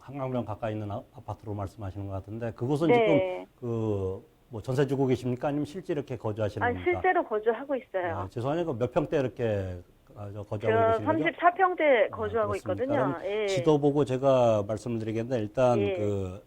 [SPEAKER 4] 한강변 가까이 있는 아파트로 말씀하시는 것 같은데 그곳은
[SPEAKER 6] 네.
[SPEAKER 4] 지금 그 뭐 전세 주고 계십니까? 아니면 실제 이렇게 거주하시는
[SPEAKER 6] 아,
[SPEAKER 4] 겁니까?
[SPEAKER 6] 실제로 거주하고 있어요.
[SPEAKER 4] 죄송하니까 몇 평대 이렇게 거주하고
[SPEAKER 6] 저
[SPEAKER 4] 계신 거죠?
[SPEAKER 6] 34평대 거주하고
[SPEAKER 4] 그렇습니까?
[SPEAKER 6] 있거든요.
[SPEAKER 4] 그럼
[SPEAKER 6] 예.
[SPEAKER 4] 지도 보고 제가 말씀드리겠는데 일단
[SPEAKER 6] 예.
[SPEAKER 4] 그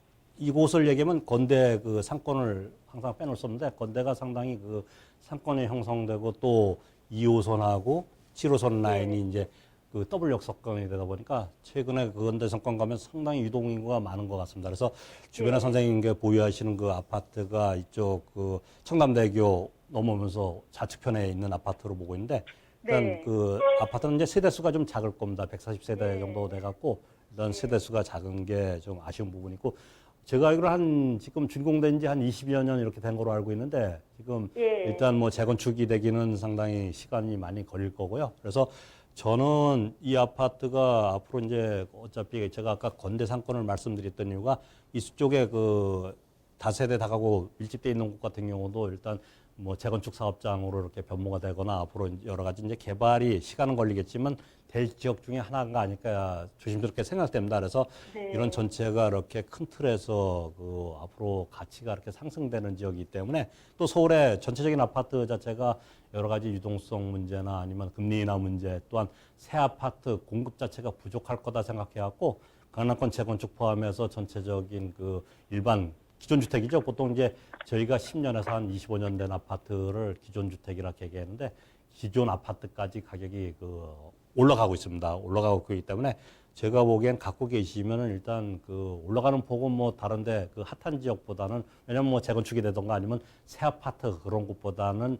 [SPEAKER 4] 이곳을 얘기하면 건대 그 상권을 항상 빼놓을 수 없는데 건대가 상당히 그 상권이 형성되고 또 2호선하고 7호선 라인이 이제 그 더블 역석권이 되다 보니까 최근에 그 건대 상권 가면 상당히 유동 인구가 많은 것 같습니다. 그래서 주변에 선생님께 보유하시는 그 아파트가 이쪽 그 청담대교 넘어오면서 좌측편에 있는 아파트로 보고 있는데 일단
[SPEAKER 6] 네.
[SPEAKER 4] 그 아파트는 이제 세대수가 좀 작을 겁니다. 140세대 정도 돼갖고 일단 세대수가 작은 게 좀 아쉬운 부분이고 제가 알기로 한 지금 준공된 지 한 20여 년 이렇게 된 걸로 알고 있는데 지금
[SPEAKER 6] 예.
[SPEAKER 4] 일단 뭐 재건축이 되기는 상당히 시간이 많이 걸릴 거고요. 그래서 저는 이 아파트가 앞으로 이제 어차피 제가 아까 건대 상권을 말씀드렸던 이유가 이쪽에 그 다세대 다가구 밀집돼 있는 곳 같은 경우도 일단 뭐 재건축 사업장으로 이렇게 변모가 되거나 앞으로 여러 가지 이제 개발이 시간은 걸리겠지만 될 지역 중에 하나가 아닐까 조심스럽게 생각됩니다. 그래서
[SPEAKER 6] 네.
[SPEAKER 4] 이런 전체가 이렇게 큰 틀에서 그 앞으로 가치가 이렇게 상승되는 지역이기 때문에 또 서울의 전체적인 아파트 자체가 여러 가지 유동성 문제나 아니면 금리 인하 문제 또한 새 아파트 공급 자체가 부족할 거다 생각해갖고 강남권 재건축 포함해서 전체적인 그 일반 기존 주택이죠. 보통 이제 저희가 10년에서 한 25년 된 아파트를 기존 주택이라 얘기하는데 기존 아파트까지 가격이 그 올라가고 있습니다. 올라가고 있기 때문에 제가 보기엔 갖고 계시면은 일단 그 올라가는 폭은 뭐 다른데 그 핫한 지역보다는 왜냐면 뭐 재건축이 되던가 아니면 새 아파트 그런 곳보다는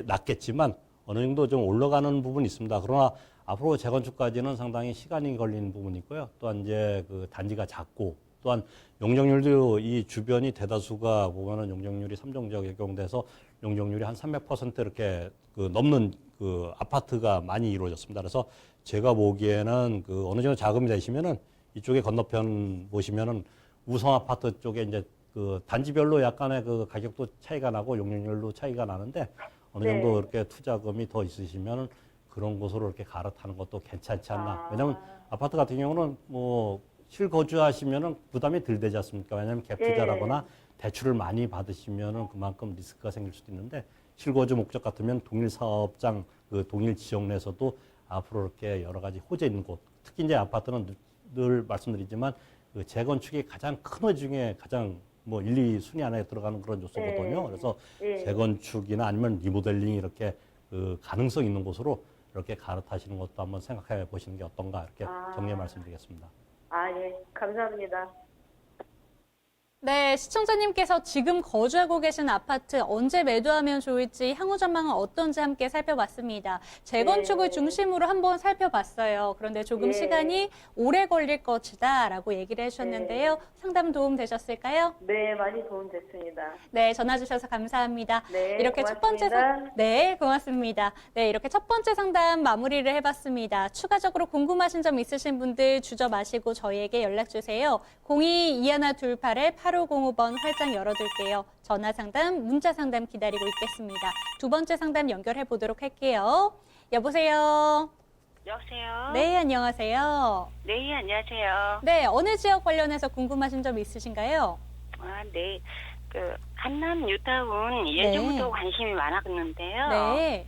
[SPEAKER 4] 낮겠지만 어느 정도 좀 올라가는 부분이 있습니다. 그러나 앞으로 재건축까지는 상당히 시간이 걸리는 부분이 있고요. 또한 이제 그 단지가 작고 또한 용적률도 이 주변이 대다수가 보면은 용적률이 3종지역 적용돼서 용적률이 한 300% 이렇게 그 넘는 그 아파트가 많이 이루어졌습니다. 그래서 제가 보기에는 그 어느 정도 자금이 되시면은 이쪽에 건너편 보시면은 우성 아파트 쪽에 이제 그 단지별로 약간의 그 가격도 차이가 나고 용적률도 차이가 나는데 어느 정도
[SPEAKER 6] 네.
[SPEAKER 4] 이렇게 투자금이 더 있으시면은 그런 곳으로 이렇게 갈아타는 것도 괜찮지 않나. 왜냐면 아파트 같은 경우는 뭐 실거주하시면은 부담이 덜 되지 않습니까? 왜냐하면 갭 투자라거나 대출을 많이 받으시면은 그만큼 리스크가 생길 수도 있는데 실거주 목적 같으면 동일 사업장 그 동일 지역 내에서도 앞으로 이렇게 여러 가지 호재 있는 곳, 특히 이제 아파트는 늘 말씀드리지만 그 재건축이 가장 큰 호 중에 가장 뭐 1, 2순위 안에 들어가는 그런 요소거든요. 그래서 재건축이나 아니면 리모델링 이렇게 그 가능성 있는 곳으로 이렇게 갈아타시는 것도 한번 생각해 보시는 게 어떤가 이렇게 정리해 말씀드리겠습니다.
[SPEAKER 6] 아, 예. 감사합니다.
[SPEAKER 2] 네, 시청자님께서 지금 거주하고 계신 아파트 언제 매도하면 좋을지 향후 전망은 어떤지 함께 살펴봤습니다. 재건축을 중심으로 한번 살펴봤어요. 그런데 조금
[SPEAKER 6] 예.
[SPEAKER 2] 시간이 오래 걸릴 것이다 라고 얘기를 해주셨는데요. 상담 도움 되셨을까요?
[SPEAKER 6] 네, 많이 도움됐습니다.
[SPEAKER 2] 네, 전화 주셔서 감사합니다.
[SPEAKER 6] 네,
[SPEAKER 2] 이렇게 첫 번째
[SPEAKER 6] 고맙습니다.
[SPEAKER 2] 네, 고맙습니다. 네, 이렇게 첫 번째 상담 마무리를 해봤습니다. 추가적으로 궁금하신 점 있으신 분들 주저 마시고 저희에게 연락 주세요. 02-2128-8505번 활짝 열어둘게요. 전화 상담, 문자 상담 기다리고 있겠습니다. 두 번째 상담 연결해 보도록 할게요. 여보세요.
[SPEAKER 7] 여보세요?
[SPEAKER 2] 네, 안녕하세요.
[SPEAKER 7] 네, 안녕하세요.
[SPEAKER 2] 네, 어느 지역 관련해서 궁금하신 점 있으신가요?
[SPEAKER 7] 아, 네. 그, 한남 뉴타운 예전부터 관심이 많았는데요.
[SPEAKER 2] 네,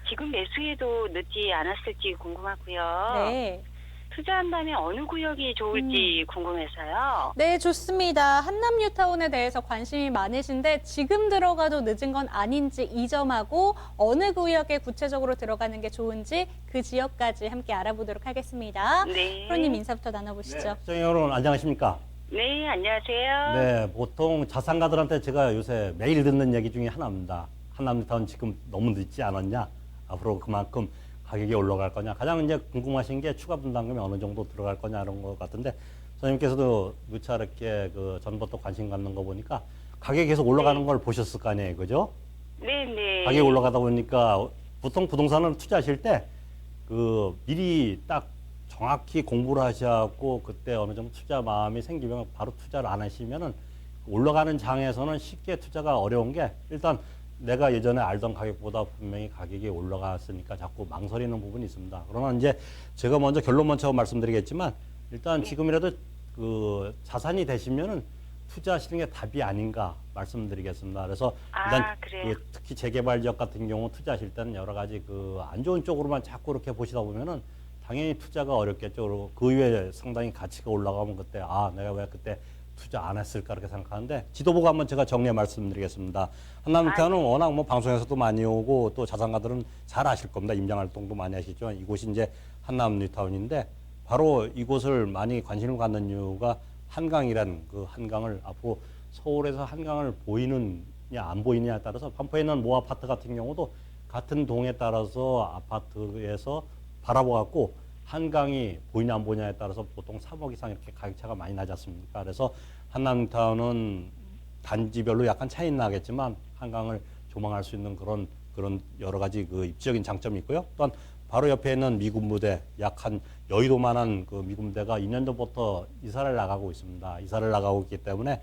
[SPEAKER 7] 지금 매수해도 늦지 않았을지 궁금하고요.
[SPEAKER 2] 네.
[SPEAKER 7] 투자한다면 어느 구역이 좋을지 궁금해서요.
[SPEAKER 2] 네, 좋습니다. 한남 뉴타운에 대해서 관심이 많으신데 지금 들어가도 늦은 건 아닌지 이 점하고 어느 구역에 구체적으로 들어가는 게 좋은지 그 지역까지 함께 알아보도록 하겠습니다.
[SPEAKER 7] 네.
[SPEAKER 2] 프로님 인사부터 나눠보시죠.
[SPEAKER 4] 시청자 여러분 안녕하십니까?
[SPEAKER 7] 네, 안녕하세요.
[SPEAKER 4] 네, 보통 자산가들한테 제가 요새 매일 듣는 얘기 중에 하나입니다. 한남뉴타운 지금 너무 늦지 않았냐? 앞으로 그만큼 가격이 올라갈 거냐? 가장 이제 궁금하신 게 추가 분담금이 어느 정도 들어갈 거냐 이런 것 같은데 선생님께서도 누차 이렇게 그 전부터 관심 갖는 거 보니까 가격이 계속 올라가는 걸 보셨을 거 아니에요, 그죠?
[SPEAKER 7] 네, 네.
[SPEAKER 4] 가격이 올라가다 보니까 보통 부동산을 투자하실 때 그 미리 딱 정확히 공부를 하셔갖고 그때 어느 정도 투자 마음이 생기면 바로 투자를 안 하시면은 올라가는 장에서는 쉽게 투자가 어려운 게 일단 내가 예전에 알던 가격보다 분명히 가격이 올라갔으니까 자꾸 망설이는 부분이 있습니다. 그러나 이제 제가 먼저 결론 먼저 말씀드리겠지만 일단 지금이라도 그 자산이 되시면은 투자하시는 게 답이 아닌가 말씀드리겠습니다. 그래서 일단
[SPEAKER 7] 그래요?
[SPEAKER 4] 그 특히 재개발 지역 같은 경우 투자하실 때는 여러 가지 그 안 좋은 쪽으로만 자꾸 이렇게 보시다 보면은 당연히 투자가 어렵겠죠. 그리고 그 이후에 상당히 가치가 올라가면 그때 내가 왜 그때 투자 안 했을까 이렇게 생각하는데 지도부가 한번 제가 정리해 말씀드리겠습니다. 한남뉴타운은 워낙 뭐 방송에서도 많이 오고 또 자산가들은 잘 아실 겁니다. 임장 활동도 많이 하시죠. 이곳이 이제 한남뉴타운인데 바로 이곳을 많이 관심을 갖는 이유가 한강이라는 그 한강을 앞으로 서울에서 한강을 보이느냐 안 보이느냐에 따라서 반포에 있는 모 아파트 같은 경우도 같은 동에 따라서 아파트에서 바라보았고 한강이 보이냐 안 보이냐에 따라서 보통 3억 이상 이렇게 가격차가 많이 나지 않습니까? 그래서 한남타운은 단지별로 약간 차이 나겠지만 한강을 조망할 수 있는 그런 여러 가지 그 입지적인 장점이 있고요. 또한 바로 옆에 있는 미군부대 약 한 여의도만한 그 미군부대가 2년 전부터 이사를 나가고 있습니다. 이사를 나가고 있기 때문에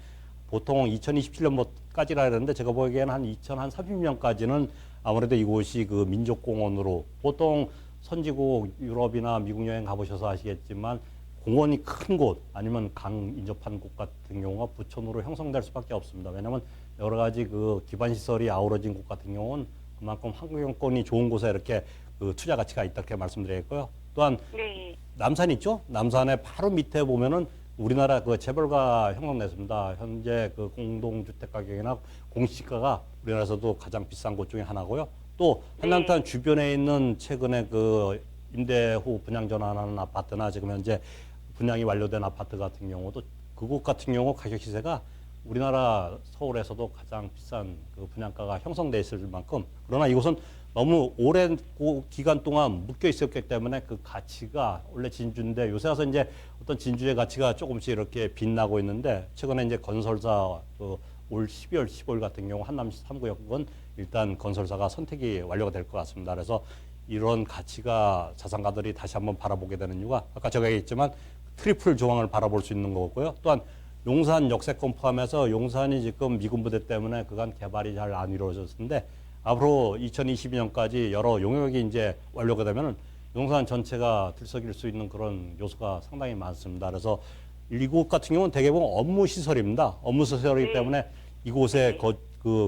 [SPEAKER 4] 보통 2027년까지라 했는데 제가 보기에는 한 2030년까지는 아무래도 이곳이 그 민족공원으로 보통 선진국 유럽이나 미국 여행 가보셔서 아시겠지만 공원이 큰 곳 아니면 강 인접한 곳 같은 경우가 부촌으로 형성될 수밖에 없습니다. 왜냐하면 여러 가지 그 기반 시설이 아우러진 곳 같은 경우는 그만큼 환경권이 좋은 곳에 이렇게 그 투자 가치가 있다 이렇게 말씀드리겠고요. 또한
[SPEAKER 7] 네.
[SPEAKER 4] 남산 있죠? 남산의 바로 밑에 보면은 우리나라 그 재벌가 형성됐습니다. 현재 그 공동주택 가격이나 공시가가 우리나라에서도 가장 비싼 곳 중에 하나고요. 또 한남타운 주변에 있는 최근에 그 임대 후 분양 전환하는 아파트나 지금 현재 분양이 완료된 아파트 같은 경우도 그곳 같은 경우 가격 시세가 우리나라 서울에서도 가장 비싼 그 분양가가 형성돼 있을 만큼 그러나 이곳은 너무 오랜 기간 동안 묶여 있었기 때문에 그 가치가 원래 진주인데 요새 와서 이제 어떤 진주의 가치가 조금씩 이렇게 빛나고 있는데 최근에 이제 건설사 올 12월, 15일 같은 경우 한남 3구역은 일단 건설사가 선택이 완료가 될 것 같습니다. 그래서 이런 가치가 자산가들이 다시 한번 바라보게 되는 이유가 아까 제가 얘기했지만 트리플 조항을 바라볼 수 있는 거고요. 또한 용산 역세권 포함해서 용산이 지금 미군부대 때문에 그간 개발이 잘 안 이루어졌는데 앞으로 2022년까지 여러 용역이 이제 완료가 되면은 용산 전체가 들썩일 수 있는 그런 요소가 상당히 많습니다. 그래서 이곳 같은 경우는 대개는 업무 시설입니다. 업무 시설이기 때문에 이곳에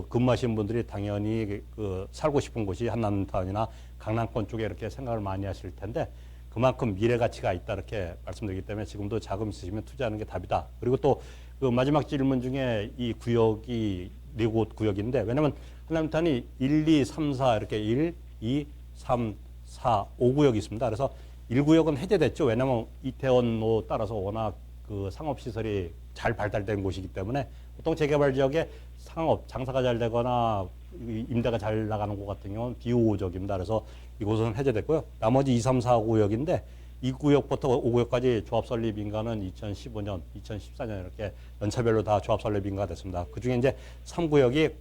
[SPEAKER 4] 근무하시는 분들이 당연히 그 살고 싶은 곳이 한남타운이나 강남권 쪽에 이렇게 생각을 많이 하실 텐데 그만큼 미래 가치가 있다 이렇게 말씀드리기 때문에 지금도 자금 있으시면 투자하는 게 답이다. 그리고 또 그 마지막 질문 중에 이 구역이 4곳 구역인데 왜냐하면 한남타운이 1, 2, 3, 4 이렇게 1, 2, 3, 4, 5구역이 있습니다. 그래서 1구역은 해제됐죠. 왜냐하면 이태원로 따라서 워낙 그 상업시설이 잘 발달된 곳이기 때문에 보통 재개발 지역에 상업, 장사가 잘 되거나 임대가 잘 나가는 곳 같은 경우는 비우호적입니다. 그래서 이곳은 해제됐고요. 나머지 2, 3, 4 구역인데 이 구역부터 5구역까지 조합 설립 인가는 2015년, 2014년 이렇게 연차별로 다 조합 설립 인가가 됐습니다. 그중에 이제 3구역이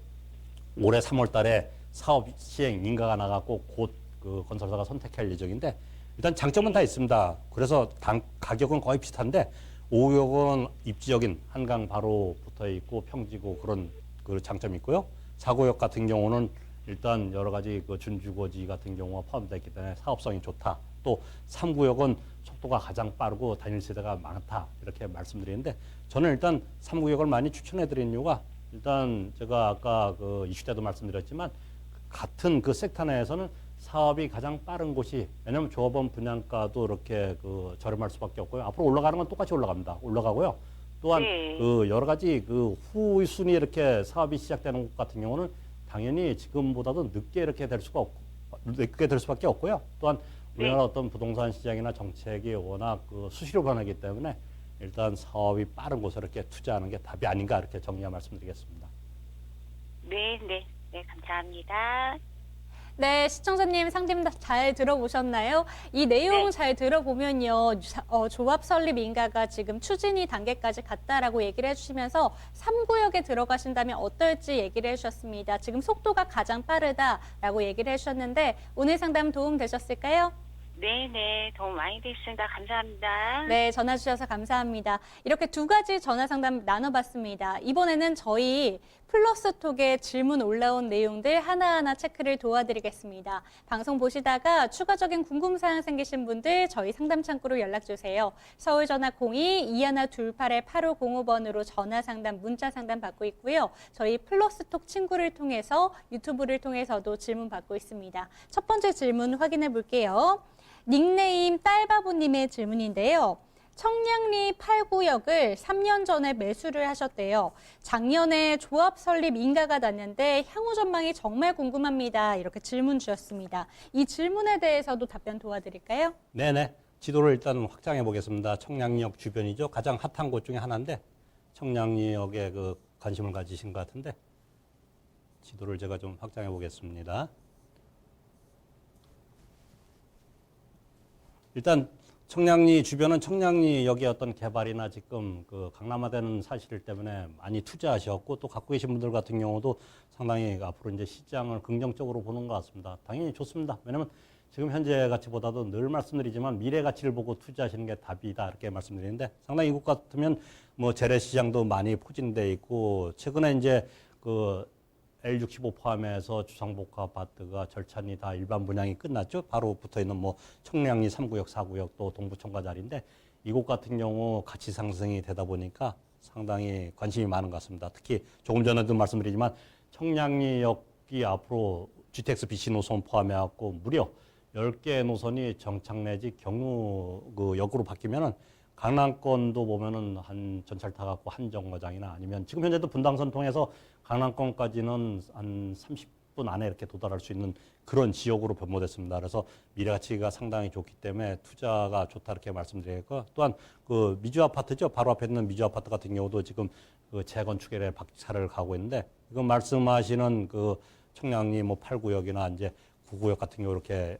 [SPEAKER 4] 올해 3월 달에 사업 시행 인가가 나갔고 곧 그 건설사가 선택할 예정인데 일단 장점은 다 있습니다. 그래서 가격은 거의 비슷한데 5구역은 입지적인 한강 바로 붙어 있고 평지고 그런 그 장점이 있고요. 4구역 같은 경우는 일단 여러 가지 그 준주거지 같은 경우가 포함되어 있기 때문에 사업성이 좋다. 또 3구역은 속도가 가장 빠르고 단일 세대가 많다. 이렇게 말씀드리는데 저는 일단 3구역을 많이 추천해 드린 이유가 일단 제가 아까 그 이슈 때도 말씀드렸지만 같은 그 섹터 내에서는 사업이 가장 빠른 곳이 왜냐하면 조합원 분양가도 이렇게 그 저렴할 수밖에 없고요. 앞으로 올라가는 건 똑같이 올라가고요. 또한 그 여러 가지 그 후순위 이렇게 사업이 시작되는 곳 같은 경우는 당연히 지금보다도 늦게 이렇게 될 수밖에 없고요. 또한 우리나라 어떤 부동산 시장이나 정책이 워낙 그 수시로 변하기 때문에 일단 사업이 빠른 곳에 이렇게 투자하는 게 답이 아닌가 이렇게 정리한 말씀드리겠습니다.
[SPEAKER 7] 네, 감사합니다.
[SPEAKER 2] 네, 시청자님 상담 잘 들어보셨나요? 이 내용 잘 들어보면요. 조합 설립 인가가 지금 추진이 단계까지 갔다라고 얘기를 해주시면서 3구역에 들어가신다면 어떨지 얘기를 해주셨습니다. 지금 속도가 가장 빠르다라고 얘기를 해주셨는데 오늘 상담 도움 되셨을까요?
[SPEAKER 7] 네, 도움 많이 됐습니다. 감사합니다.
[SPEAKER 2] 네, 전화 주셔서 감사합니다. 이렇게 2가지 전화 상담 나눠봤습니다. 이번에는 저희 플러스톡에 질문 올라온 내용들 하나하나 체크를 도와드리겠습니다. 방송 보시다가 추가적인 궁금사항 생기신 분들 저희 상담 창구로 연락주세요. 서울전화 02-2128-8505번으로 전화 상담, 문자 상담 받고 있고요. 저희 플러스톡 친구를 통해서 유튜브를 통해서도 질문 받고 있습니다. 첫 번째 질문 확인해 볼게요. 닉네임 딸바보님의 질문인데요. 청량리 8구역을 3년 전에 매수를 하셨대요. 작년에 조합 설립 인가가 났는데 향후 전망이 정말 궁금합니다. 이렇게 질문 주셨습니다. 이 질문에 대해서도 답변 도와드릴까요?
[SPEAKER 4] 네네. 지도를 일단 확장해 보겠습니다. 청량리역 주변이죠. 가장 핫한 곳 중에 하나인데 청량리역에 그 관심을 가지신 것 같은데 지도를 제가 좀 확장해 보겠습니다. 일단 청량리 주변은 청량리역의 어떤 개발이나 지금 그 강남화되는 사실 때문에 많이 투자하셨고 또 갖고 계신 분들 같은 경우도 상당히 앞으로 이제 시장을 긍정적으로 보는 것 같습니다. 당연히 좋습니다. 왜냐하면 지금 현재 가치보다도 늘 말씀드리지만 미래 가치를 보고 투자하시는 게 답이다 이렇게 말씀드리는데 상당히 이곳 같으면 뭐 재래시장도 많이 포진돼 있고 최근에 이제 그 L65 포함해서 주상복합 아파트가 절찬리 다 일반 분양이 끝났죠. 바로 붙어 있는 뭐 청량리 3구역, 4구역 또 동부청과 자리인데 이곳 같은 경우 가치 상승이 되다 보니까 상당히 관심이 많은 것 같습니다. 특히 조금 전에도 말씀드리지만 청량리역이 앞으로 GTX BC 노선 포함해갖고 무려 10개 노선이 정착 내지 경유 그 역으로 바뀌면은 강남권도 보면은 한 전철 타갖고 한 정거장이나 아니면 지금 현재도 분당선 통해서 강남권까지는 한 30분 안에 이렇게 도달할 수 있는 그런 지역으로 변모됐습니다. 그래서 미래 가치가 상당히 좋기 때문에 투자가 좋다 이렇게 말씀드리고 또한 그 미주 아파트죠. 바로 앞에 있는 미주 아파트 같은 경우도 지금 그 재건축에 박차를 가고 있는데 이거 말씀하시는 그 청량리 뭐 8구역이나 이제 9구역 같은 경우 이렇게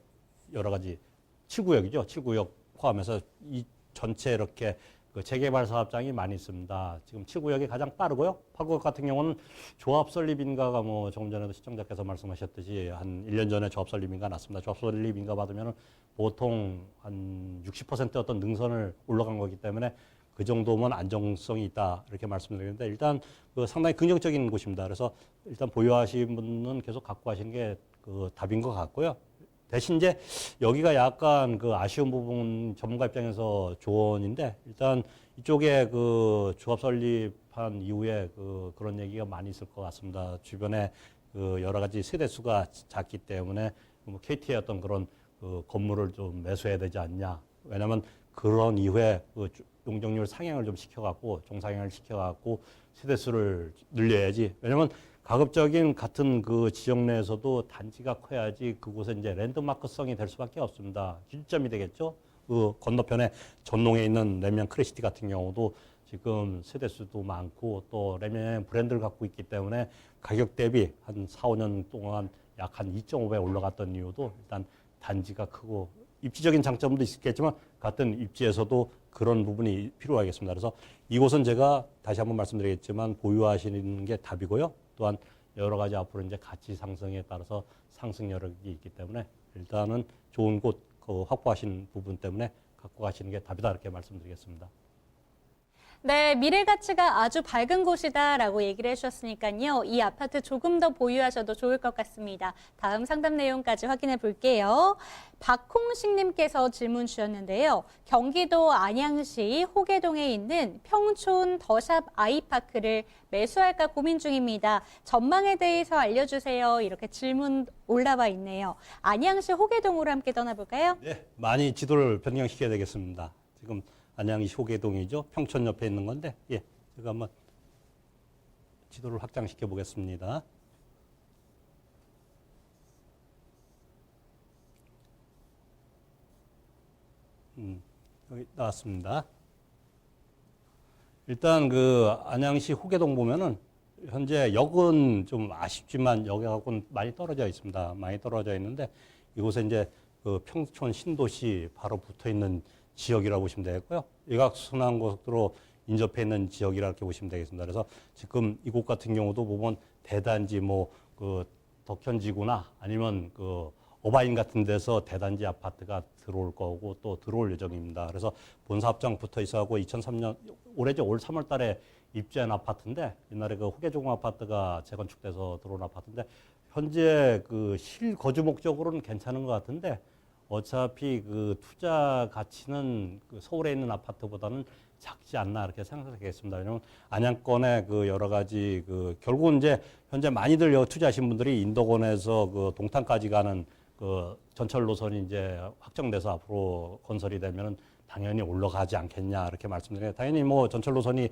[SPEAKER 4] 여러 가지 7구역이죠. 7구역 포함해서 이 전체 이렇게 그 재개발 사업장이 많이 있습니다. 지금 7구역이 가장 빠르고요. 8구역 같은 경우는 조합 설립 인가가 뭐 조금 전에도 시청자께서 말씀하셨듯이 한 1년 전에 조합 설립 인가 났습니다. 조합 설립 인가 받으면 보통 한 60% 어떤 능선을 올라간 거기 때문에 그 정도면 안정성이 있다 이렇게 말씀드리는데 일단 그 상당히 긍정적인 곳입니다. 그래서 일단 보유하신 분은 계속 갖고 가시는 게 그 답인 것 같고요. 대신 이제 여기가 약간 그 아쉬운 부분 전문가 입장에서 조언인데 일단 이쪽에 그 조합 설립한 이후에 그런 얘기가 많이 있을 것 같습니다. 주변에 그 여러 가지 세대 수가 작기 때문에 뭐 KT의 어떤 그런 그 건물을 좀 매수해야 되지 않냐. 왜냐하면 그런 이후에 그 용적률 상향을 좀 시켜갖고 종상향을 시켜갖고 세대 수를 늘려야지. 왜냐하면 가급적인 같은 그 지역 내에서도 단지가 커야지 그곳에 이제 랜드마크성이 될 수밖에 없습니다. 기준점이 되겠죠. 그 건너편에 전농에 있는 레미안 크레시티 같은 경우도 지금 세대수도 많고 또 레미안 브랜드를 갖고 있기 때문에 가격 대비 한 4, 5년 동안 약 한 2.5배 올라갔던 이유도 일단 단지가 크고 입지적인 장점도 있겠지만 같은 입지에서도 그런 부분이 필요하겠습니다. 그래서 이곳은 제가 다시 한번 말씀드리겠지만 보유하시는 게 답이고요. 또한 여러 가지 앞으로 이제 가치 상승에 따라서 상승 여력이 있기 때문에 일단은 좋은 곳 확보하신 부분 때문에 갖고 가시는 게 답이다 이렇게 말씀드리겠습니다.
[SPEAKER 2] 네, 미래 가치가 아주 밝은 곳이다라고 얘기를 해주셨으니까요. 이 아파트 조금 더 보유하셔도 좋을 것 같습니다. 다음 상담 내용까지 확인해 볼게요. 박홍식님께서 질문 주셨는데요. 경기도 안양시 호계동에 있는 평촌 더샵 아이파크를 매수할까 고민 중입니다. 전망에 대해서 알려주세요. 이렇게 질문 올라와 있네요. 안양시 호계동으로 함께 떠나볼까요?
[SPEAKER 4] 네, 많이 지도를 변경시켜야 되겠습니다. 지금 안양시 호계동이죠. 평촌 옆에 있는 건데, 예, 제가 한번 지도를 확장시켜 보겠습니다. 여기 나왔습니다. 일단 그 안양시 호계동 보면은 현재 역은 좀 아쉽지만 역하고는 많이 떨어져 있습니다. 많이 떨어져 있는데 이곳에 이제 그 평촌 신도시 바로 붙어 있는 지역이라고 보시면 되겠고요. 외곽순환고속도로 인접해 있는 지역이라 이렇게 보시면 되겠습니다. 그래서 지금 이곳 같은 경우도 보면 대단지 뭐 그 덕현지구나 아니면 그 어바인 같은 데서 대단지 아파트가 들어올 거고 또 들어올 예정입니다. 그래서 본사업장 붙어 있어하고 2003년 올해죠. 올 3월 달에 입주한 아파트인데 옛날에 그 호계종 아파트가 재건축돼서 들어온 아파트인데 현재 그 실거주 목적으로는 괜찮은 것 같은데 어차피 그 투자 가치는 그 서울에 있는 아파트보다는 작지 않나 이렇게 생각하겠습니다. 왜냐하면 안양권의 그 여러 가지 그 결국은 이제 현재 많이들 투자하신 분들이 인덕원에서 그 동탄까지 가는 그 전철 노선이 이제 확정돼서 앞으로 건설이 되면은 당연히 올라가지 않겠냐 이렇게 말씀드려요. 당연히 뭐 전철 노선이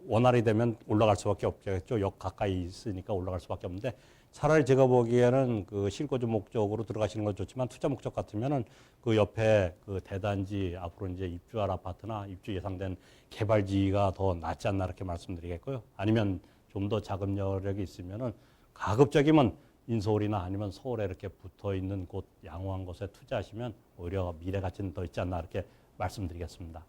[SPEAKER 4] 원활히 되면 올라갈 수밖에 없겠죠. 역 가까이 있으니까 올라갈 수밖에 없는데 차라리 제가 보기에는 그 실거주 목적으로 들어가시는 건 좋지만 투자 목적 같으면은 그 옆에 그 대단지 앞으로 이제 입주할 아파트나 입주 예상된 개발지가 더 낫지 않나 이렇게 말씀드리겠고요. 아니면 좀 더 자금 여력이 있으면은 가급적이면 인서울이나 아니면 서울에 이렇게 붙어 있는 곳 양호한 곳에 투자하시면 오히려 미래 가치는 더 있지 않나 이렇게 말씀드리겠습니다.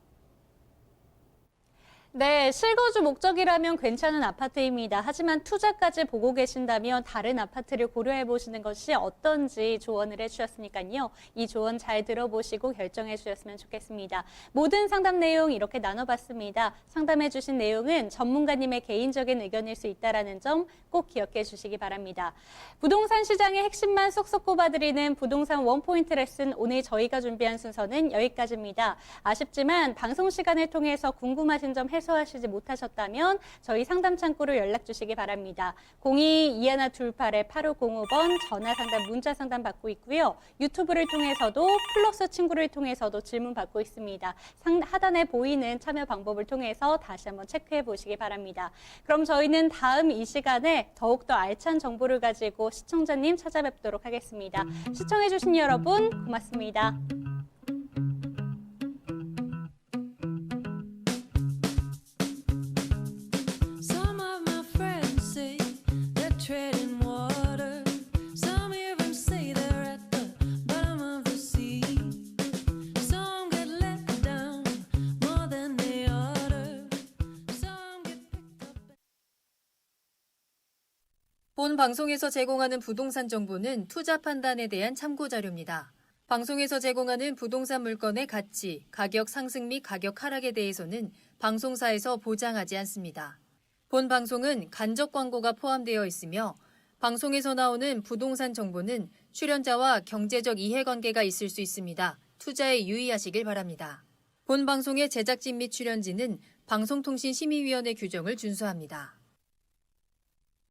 [SPEAKER 2] 네, 실거주 목적이라면 괜찮은 아파트입니다. 하지만 투자까지 보고 계신다면 다른 아파트를 고려해 보시는 것이 어떤지 조언을 해주셨으니까요. 이 조언 잘 들어보시고 결정해 주셨으면 좋겠습니다. 모든 상담 내용 이렇게 나눠봤습니다. 상담해 주신 내용은 전문가님의 개인적인 의견일 수 있다는 점 꼭 기억해 주시기 바랍니다. 부동산 시장의 핵심만 쏙쏙 꼽아드리는 부동산 원포인트 레슨, 오늘 저희가 준비한 순서는 여기까지입니다. 아쉽지만 방송 시간을 통해서 궁금하신 점 해소하시지 못하셨다면 저희 상담 창구로 연락 주시기 바랍니다. 02-2128-8505번 전화 상담, 문자 상담 받고 있고요. 유튜브를 통해서도 플러스 친구를 통해서도 질문 받고 있습니다. 하단에 보이는 참여 방법을 통해서 다시 한번 체크해 보시기 바랍니다. 그럼 저희는 다음 이 시간에 더욱더 알찬 정보를 가지고 시청자님 찾아뵙도록 하겠습니다. 시청해 주신 여러분 고맙습니다.
[SPEAKER 8] Some of my friends say they're treading water. Some even say they're at the bottom of the sea. Some get let down more than they oughta. Some get picked up.
[SPEAKER 1] 본 방송에서 제공하는 부동산 정보는 투자 판단에 대한 참고 자료입니다. 방송에서 제공하는 부동산 물건의 가치, 가격 상승 및 가격 하락에 대해서는 방송사에서 보장하지 않습니다. 본 방송은 간접 광고가 포함되어 있으며 방송에서 나오는 부동산 정보는 출연자와 경제적 이해관계가 있을 수 있습니다. 투자에 유의하시길 바랍니다. 본 방송의 제작진 및 출연진은 방송통신심의위원회 규정을 준수합니다.